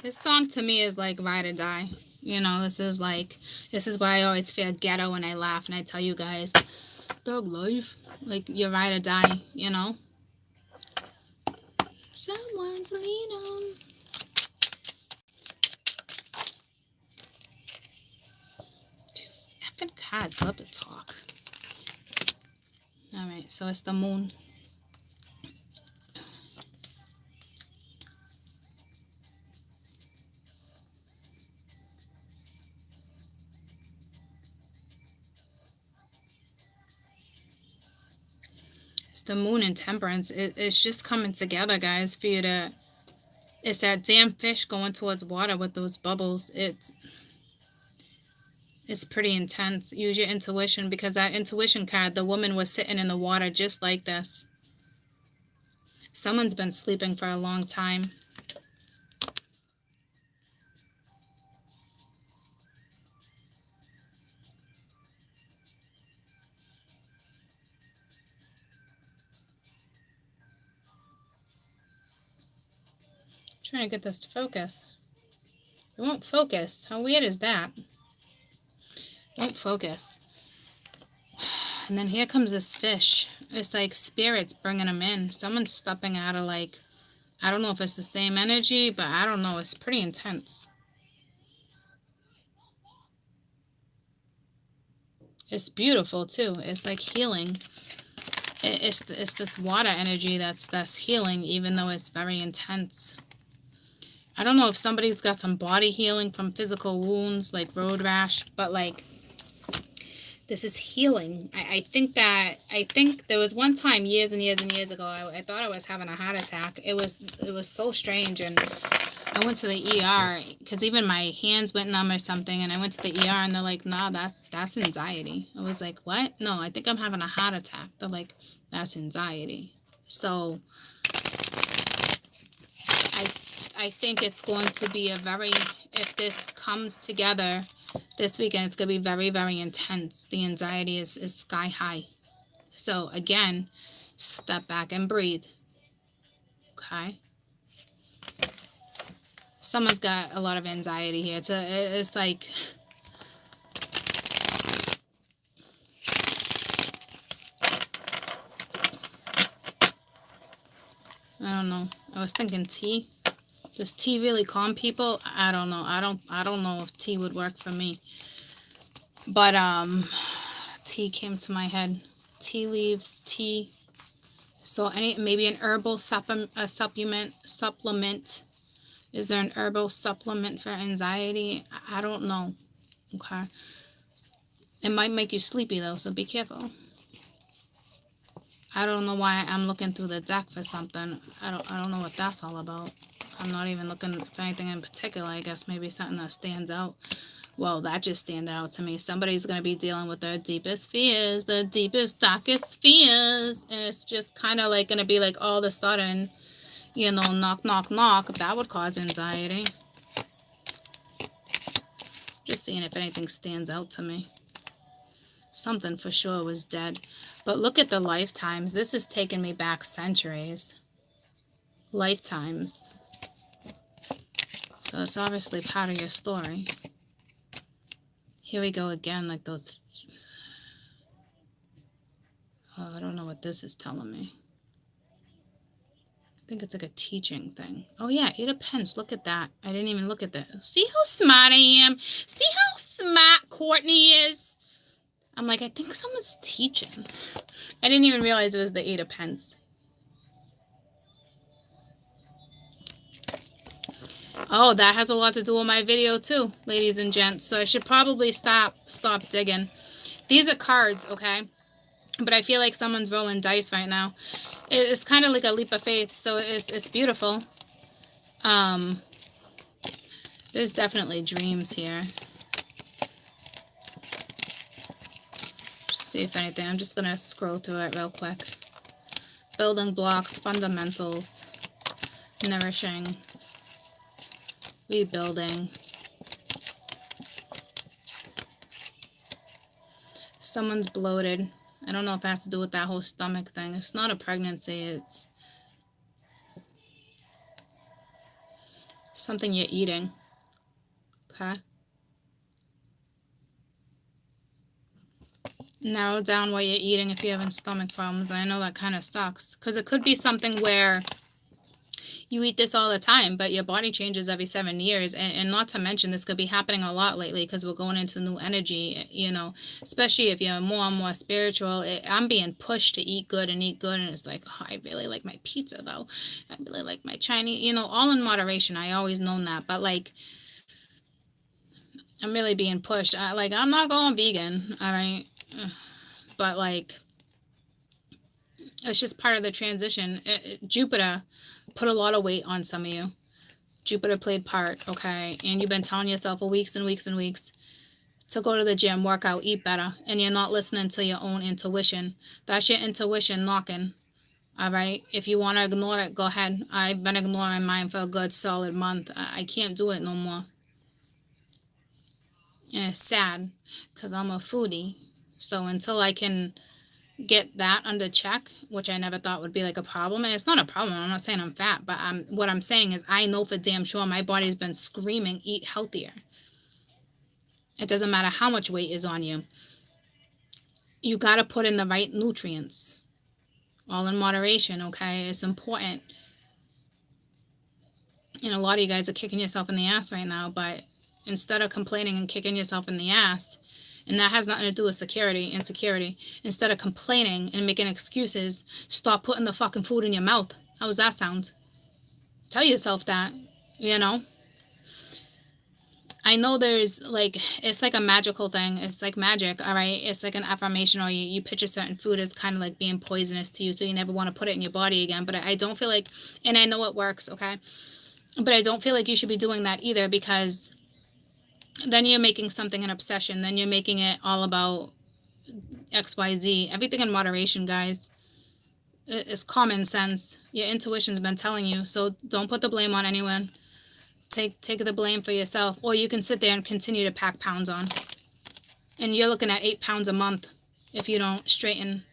A: This song to me is like ride or die. This is why I always feel ghetto when I laugh and I tell you guys, dog life, like you ride or die, Someone to lean on. Just effing cards love to talk. All right, so it's the moon. The moon and temperance, it's just coming together, guys, for you to, it's that damn fish going towards water with those bubbles. It's pretty intense. Use your intuition, because that intuition card, the woman was sitting in the water just like this. Someone's been sleeping for a long time. Trying to get this to focus. It won't focus. How weird is that? Won't focus. And then here comes this fish. It's like spirits bringing them in. Someone's stepping out of, like, I don't know if it's the same energy, but I don't know. It's pretty intense. It's beautiful too. It's like healing. It's this water energy that's healing, even though it's very intense. I don't know if somebody's got some body healing from physical wounds, like road rash, but like This is healing. I think there was one time years and years and years ago I thought I was having a heart attack. It was so strange, and I went to the ER because even my hands went numb or something, and I went to the ER and they're like, "Nah, that's anxiety." I was like, "What? No, I think I'm having a heart attack." They're like, "That's anxiety." So I think it's going to be if this comes together this weekend, it's going to be very, very intense. The anxiety is sky high. So again, step back and breathe. Okay. Someone's got a lot of anxiety here. It's like, I don't know. I was thinking tea. Does tea really calm people? I don't know. I don't know if tea would work for me. But tea came to my head. Tea leaves, tea. So maybe an herbal supplement. Is there an herbal supplement for anxiety? I don't know. Okay. It might make you sleepy though, so be careful. I don't know why I'm looking through the deck for something. I don't know what that's all about. I'm not even looking for anything in particular. I guess maybe something that stands out. Well, that just stands out to me. Somebody's going to be dealing with their deepest fears, the deepest, darkest fears. And it's just kind of like going to be like all of a sudden, you know, knock, knock, knock. That would cause anxiety. Just seeing if anything stands out to me. Something for sure was dead. But look at the lifetimes. This is taking me back centuries. Lifetimes. So it's obviously part of your story. Here we go again, like those. Oh, I don't know what this is telling me. I think it's like a teaching thing. Oh yeah, 8 of Pence. Look at that. I didn't even look at that. See how smart I am? See how smart Courtney is? I'm like, I think someone's teaching. I didn't even realize it was the 8 of Pence. Oh, that has a lot to do with my video too, ladies and gents. So I should probably stop digging. These are cards, okay? But I feel like someone's rolling dice right now. It's kind of like a leap of faith, so it's beautiful. There's definitely dreams here. See if anything. I'm just gonna scroll through it real quick. Building blocks, fundamentals, nourishing, rebuilding. Someone's bloated. I don't know if it has to do with that whole stomach thing. It's not a pregnancy. It's something you're eating. Okay? Narrow down what you're eating if you're having stomach problems. I know that kind of sucks. Because it could be something where you eat this all the time, but your body changes every 7 years. And not to mention, this could be happening a lot lately because we're going into new energy, you know, especially if you're more and more spiritual. I'm being pushed to eat good. And it's like, oh, I really like my pizza, though. I really like my Chinese, you know, all in moderation. I always known that. But, like, I'm really being pushed. I'm not going vegan, all right? But, like, it's just part of the transition. Jupiter put a lot of weight on some of you. Jupiter played part, okay? And you've been telling yourself for weeks and weeks and weeks to go to the gym, work out, eat better, and you're not listening to your own intuition. That's your intuition knocking, all right? If you want to ignore it, go ahead. I've been ignoring mine for a good solid month. I can't do it no more. And it's sad because I'm a foodie. So until I can get that under check, which I never thought would be like a problem. And it's not a problem. I'm not saying I'm fat, but what I'm saying is I know for damn sure my body's been screaming, eat healthier. It doesn't matter how much weight is on you. You got to put in the right nutrients. All in moderation, okay? It's important. And a lot of you guys are kicking yourself in the ass right now, but instead of complaining and kicking yourself in the ass, and that has nothing to do with insecurity. Instead of complaining and making excuses, stop putting the fucking food in your mouth. How does that sound? Tell yourself that, you know? I know there's like, it's like a magical thing. It's like magic, all right? It's like an affirmation, or you picture certain food as kind of like being poisonous to you, so you never want to put it in your body again. But I don't feel like, and I know it works, okay? But I don't feel like you should be doing that either, because then you're making something an obsession. Then you're making it all about XYZ. Everything in moderation, guys. It's common sense. Your intuition's been telling you, so don't put the blame on anyone. Take the blame for yourself, or you can sit there and continue to pack pounds on. And you're looking at 8 pounds a month if you don't straighten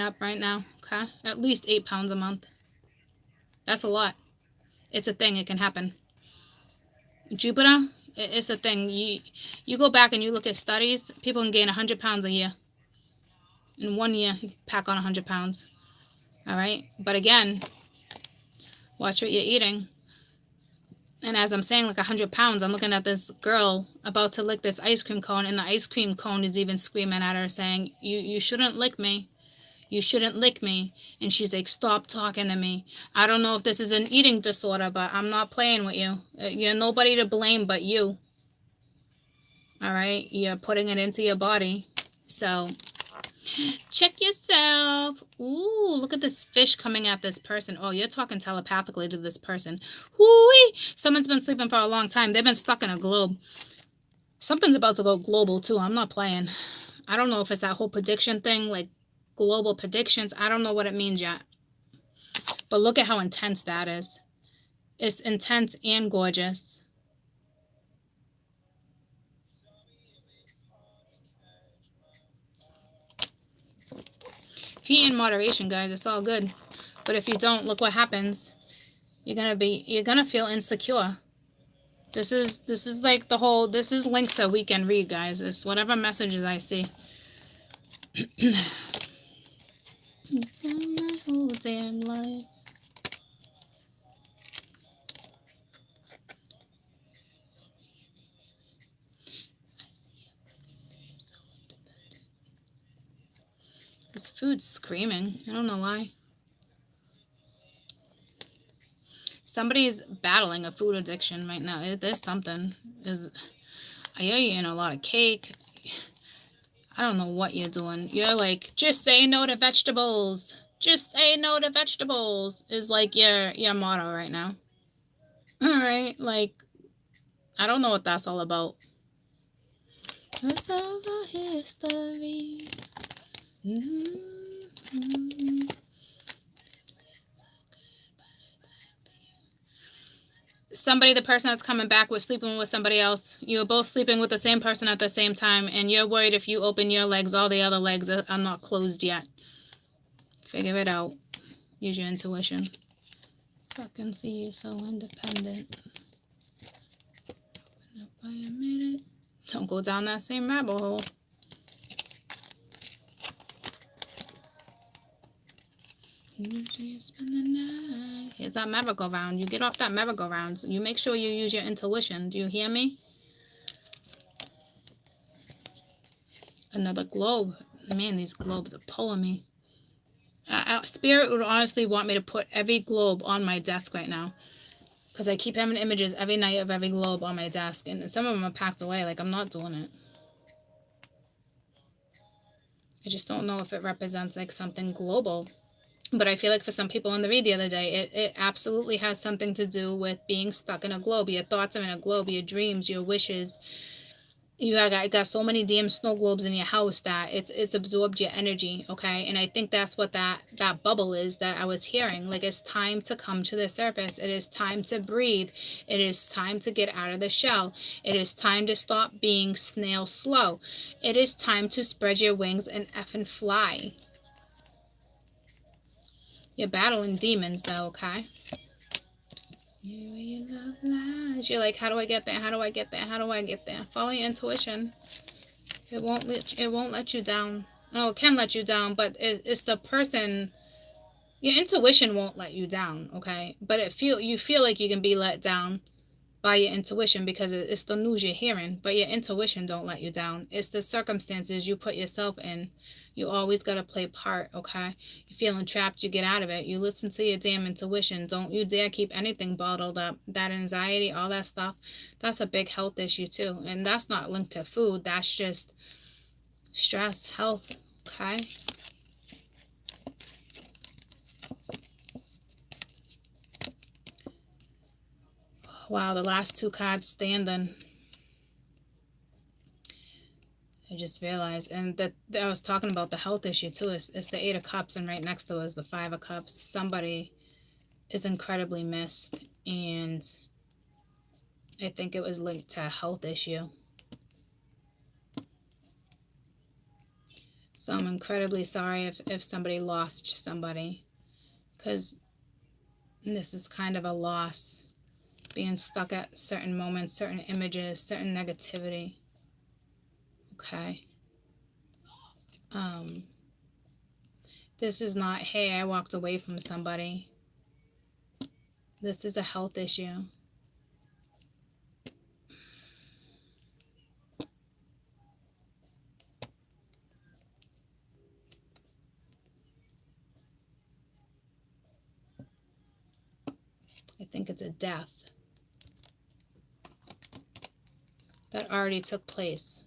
A: up right now, okay? At least 8 pounds a month. That's a lot. It's a thing. It can happen. Jupiter, it's a thing. You go back and you look at studies, people can gain 100 pounds a year. In 1 year, you pack on 100 pounds. All right? But again, watch what you're eating. And as I'm saying, like 100 pounds, I'm looking at this girl about to lick this ice cream cone, and the ice cream cone is even screaming at her, saying, you shouldn't lick me. You shouldn't lick me. And she's like, stop talking to me. I don't know if this is an eating disorder, but I'm not playing with you. You're nobody to blame but you. All right? You're putting it into your body. So check yourself. Ooh, look at this fish coming at this person. Oh, you're talking telepathically to this person. Whoo-wee! Someone's been sleeping for a long time. They've been stuck in a globe. Something's about to go global, too. I'm not playing. I don't know if it's that whole prediction thing, like global predictions. I don't know what it means yet. But look at how intense that is. It's intense and gorgeous. If you eat in moderation, guys, it's all good. But if you don't, look what happens. You're gonna feel insecure. This is like the whole, this is linked to weekend read, guys. It's whatever messages I see. My whole damn life. This food's screaming. I don't know why. Somebody's battling a food addiction right now. There's something. You're eating a lot of cake. I don't know what you're doing. You're like, just say no to vegetables. Just say no to vegetables is like your motto right now. All right, like, I don't know what that's all about. It's over history. Mm-hmm. Somebody, the person that's coming back, was sleeping with somebody else. You were both sleeping with the same person at the same time, and you're worried if you open your legs, all the other legs are not closed yet. Figure it out. Use your intuition. Fucking see you so independent. Open up by a minute. Don't go down that same rabbit hole. Usually spend the night. Here's that merry-go-round. You get off that merry-go-round. You make sure you use your intuition. Do you hear me? Another globe. Man, these globes are pulling me. Spirit would honestly want me to put every globe on my desk right now, because I keep having images every night of every globe on my desk, and some of them are packed away. Like, I'm not doing it. I just don't know if it represents like something global. But I feel like for some people in the read the other day, it absolutely has something to do with being stuck in a globe. Your thoughts are in a globe, your dreams, your wishes. You got so many damn snow globes in your house that it's absorbed your energy, okay? And I think that's what that bubble is that I was hearing. Like, it's time to come to the surface. It is time to breathe. It is time to get out of the shell. It is time to stop being snail slow. It is time to spread your wings and effing fly. You're battling demons, though, okay? Your love lies. You're like, how do I get there? How do I get there? How do I get there? Follow your intuition. It won't let you down. No, it can let you down, but it's the person. Your intuition won't let you down, okay? But you feel like you can be let down. by your intuition, because it's the news you're hearing, but your intuition don't let you down. It's the circumstances you put yourself in. You always got to play part, okay? You're feeling trapped, you get out of it. You listen to your damn intuition. Don't you dare keep anything bottled up. That anxiety, all that stuff, that's a big health issue too. And that's not linked to food. That's just stress, health, okay? Wow, the last two cards standing. I just realized, and that I was talking about the health issue too. It's the Eight of Cups, and right next to it is the Five of Cups. Somebody is incredibly missed, and I think it was linked to a health issue. So I'm incredibly sorry if somebody lost somebody, because this is kind of a loss. Being stuck at certain moments, certain images, certain negativity. Okay. This is not, hey, I walked away from somebody. This is a health issue. I think it's a death that already took place.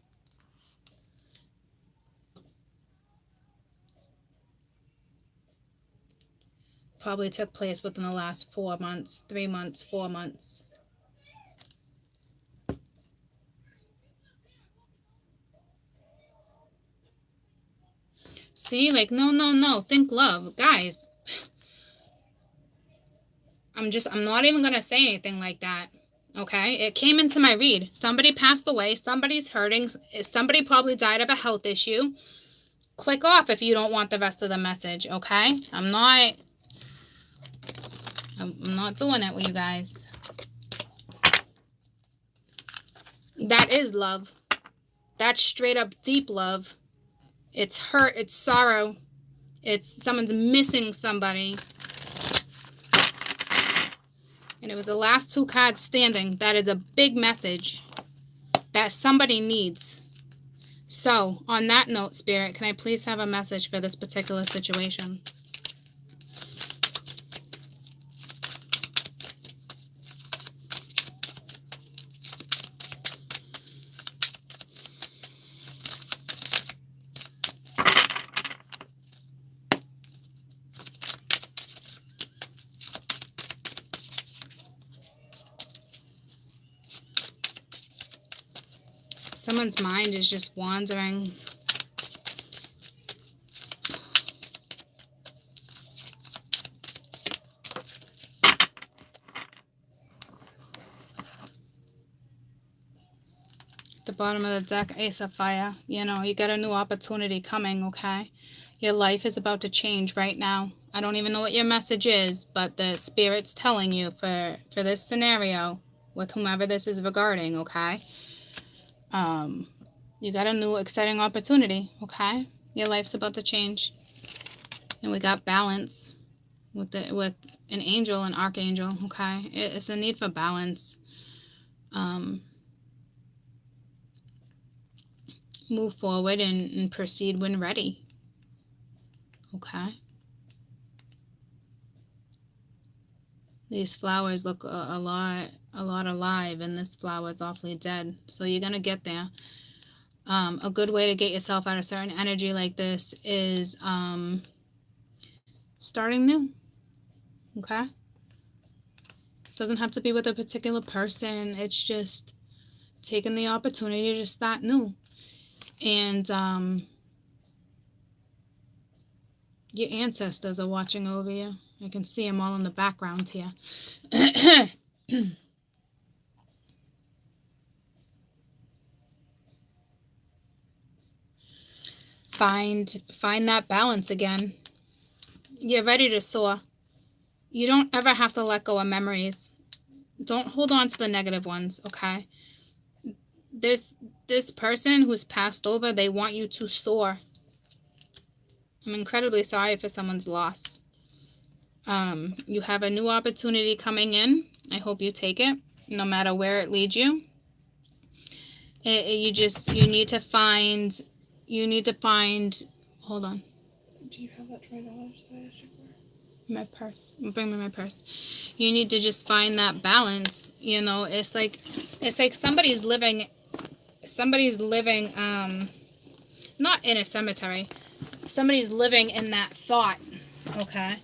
A: Probably took place within the last 4 months, 3 months, 4 months. See, like, no, think love. Guys, I'm not even going to say anything like that. Okay, it came into my read. Somebody passed away. Somebody's hurting. Somebody probably died of a health issue. Click off if you don't want the rest of the message, okay? I'm not doing it with you guys. That is love. That's straight up deep love. It's hurt. It's sorrow. It's someone's missing somebody. And it was the last two cards standing. That is a big message that somebody needs. So, on that note, Spirit, can I please have a message for this particular situation? Someone's mind is just wandering. The bottom of the deck, Ace of Fire. You know, you got a new opportunity coming, okay? Your life is about to change right now. I don't even know what your message is, but the Spirit's telling you for this scenario, with whomever this is regarding, okay? You got a new exciting opportunity, okay? Your life's about to change. And we got balance with an angel, an archangel, okay? It's a need for balance. Move forward and proceed when ready, okay? These flowers look a lot alive, and this flower is awfully dead. So you're going to get there. A good way to get yourself out of certain energy like this is starting new, okay? Doesn't have to be with a particular person. It's just taking the opportunity to start new. And your ancestors are watching over you. I can see them all in the background here. Find that balance again. You're ready to soar. You don't ever have to let go of memories. Don't hold on to the negative ones, okay? This person who's passed over, they want you to soar. I'm incredibly sorry for someone's loss. You have a new opportunity coming in. I hope you take it. no matter where it leads you. You need to find, hold on.
B: Do you have that $20 that I asked you for?
A: My purse. Bring me my purse. You need to just find that balance. You know, it's like somebody's living, not in a cemetery. Somebody's living in that thought. Okay.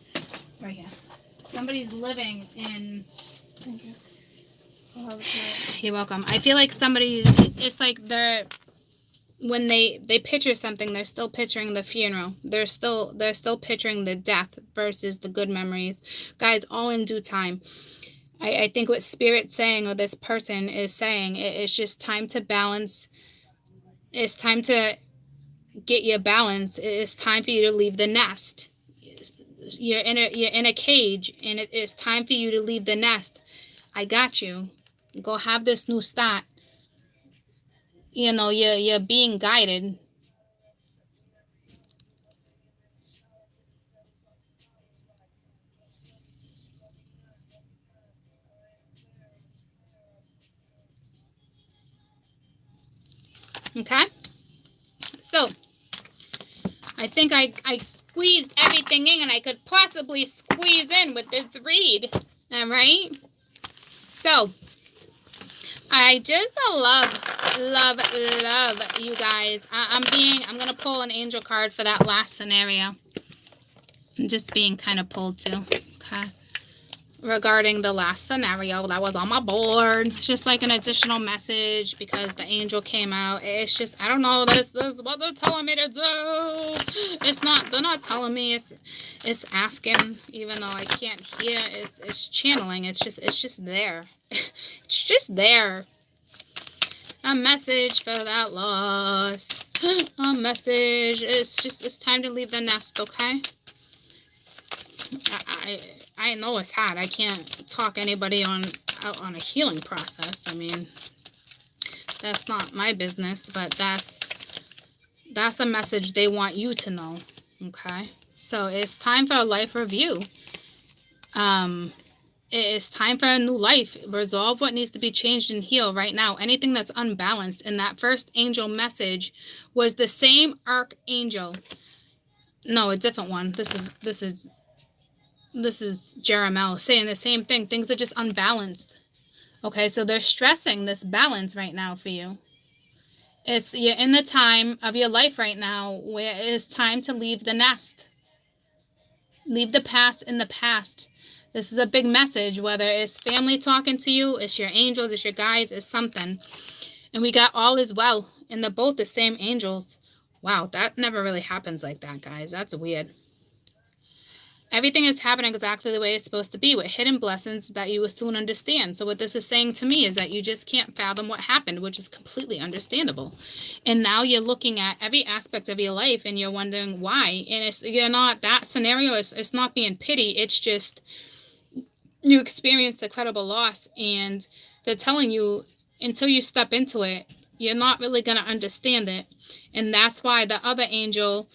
A: Right here. Somebody's living in.
B: Thank you.
A: You're welcome. I feel like it's like when they picture something, they're still picturing the funeral. They're still picturing the death versus the good memories. Guys, all in due time. I think what Spirit's saying, or this person is saying, it's just time to balance. It's time to get your balance. It's time for you to leave the nest. You're in a cage, and it is time for you to leave the nest. I got you. Go have this new start. You know, you're being guided. Okay? So, I think I squeezed everything in and I could possibly squeeze in with this read. All right? So, I just love you guys. I'm going to pull an angel card for that last scenario. I'm just being kind of pulled too. Okay. Regarding the last scenario that was on my board. It's just like an additional message because the angel came out. It's just, I don't know, this is what they're telling me to do. They're not telling me, it's asking, even though I can't hear, it's channeling. It's just there. It's just there. A message for that loss. A message. It's time to leave the nest, okay? I know it's hard. I can't talk anybody out on a healing process. I mean, that's not my business, but that's a message they want you to know. Okay? So it's time for a life review. It's time for a new life. Resolve what needs to be changed and heal right now. Anything that's unbalanced. And that first angel message was the same archangel. No, a different one. This is Jeremiah saying the same thing. Things are just unbalanced. Okay, so they're stressing this balance right now for you. You're in the time of your life right now where it is time to leave the nest. Leave the past in the past. This is a big message, whether it's family talking to you, it's your angels, it's your guides, it's something. And we got all is well, and they're both the same angels. Wow, that never really happens like that, guys. That's weird. Everything is happening exactly the way it's supposed to be, with hidden blessings that you will soon understand. So what this is saying to me is that you just can't fathom what happened, which is completely understandable. And now you're looking at every aspect of your life and you're wondering why. And you're not, that scenario it's not being pity. It's just you experienced a credible loss, and they're telling you until you step into it, you're not really going to understand it. And that's why the other angel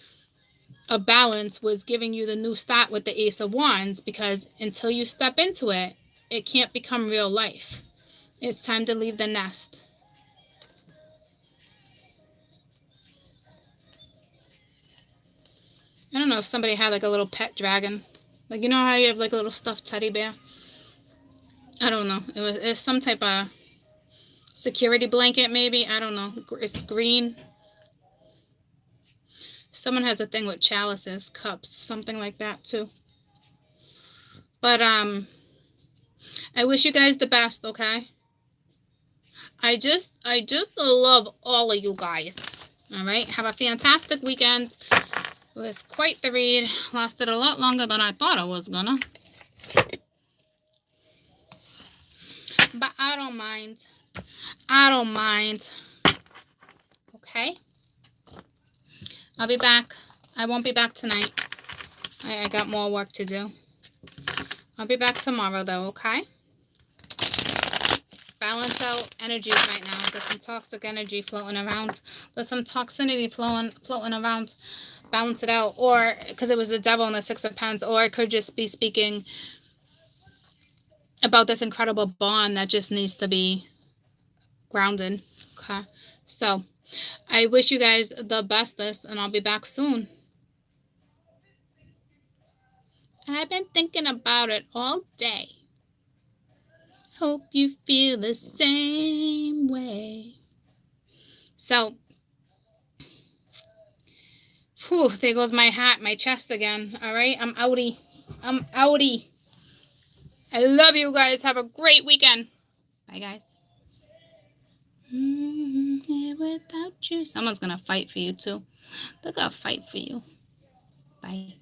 A: of balance was giving you the new start with the Ace of Wands, because until you step into it, it can't become real life. It's time to leave the nest. I don't know if somebody had like a little pet dragon. Like, you know how you have like a little stuffed teddy bear? I don't know. It's some type of security blanket maybe. I don't know. It's green. Someone has a thing with chalices, cups, something like that too. But I wish you guys the best, okay? I just love all of you guys. All right? Have a fantastic weekend. It was quite the read. Lasted a lot longer than I thought it was gonna. But I don't mind. I don't mind. Okay? I'll be back. I won't be back tonight. I got more work to do. I'll be back tomorrow, though, okay? Balance out energies right now. There's some toxic energy floating around. There's some toxicity floating around. Balance it out. Or, because it was the devil and the Six of Pens, or it could just be speaking about this incredible bond that just needs to be grounded. Okay. So I wish you guys the bestest, and I'll be back soon. I've been thinking about it all day. Hope you feel the same way. So, whew, there goes my hat, my chest again. All right, I'm outie. I'm outie. I love you guys. Have a great weekend. Bye, guys. Here without you. Someone's going to fight for you, too. They're going to fight for you. Bye.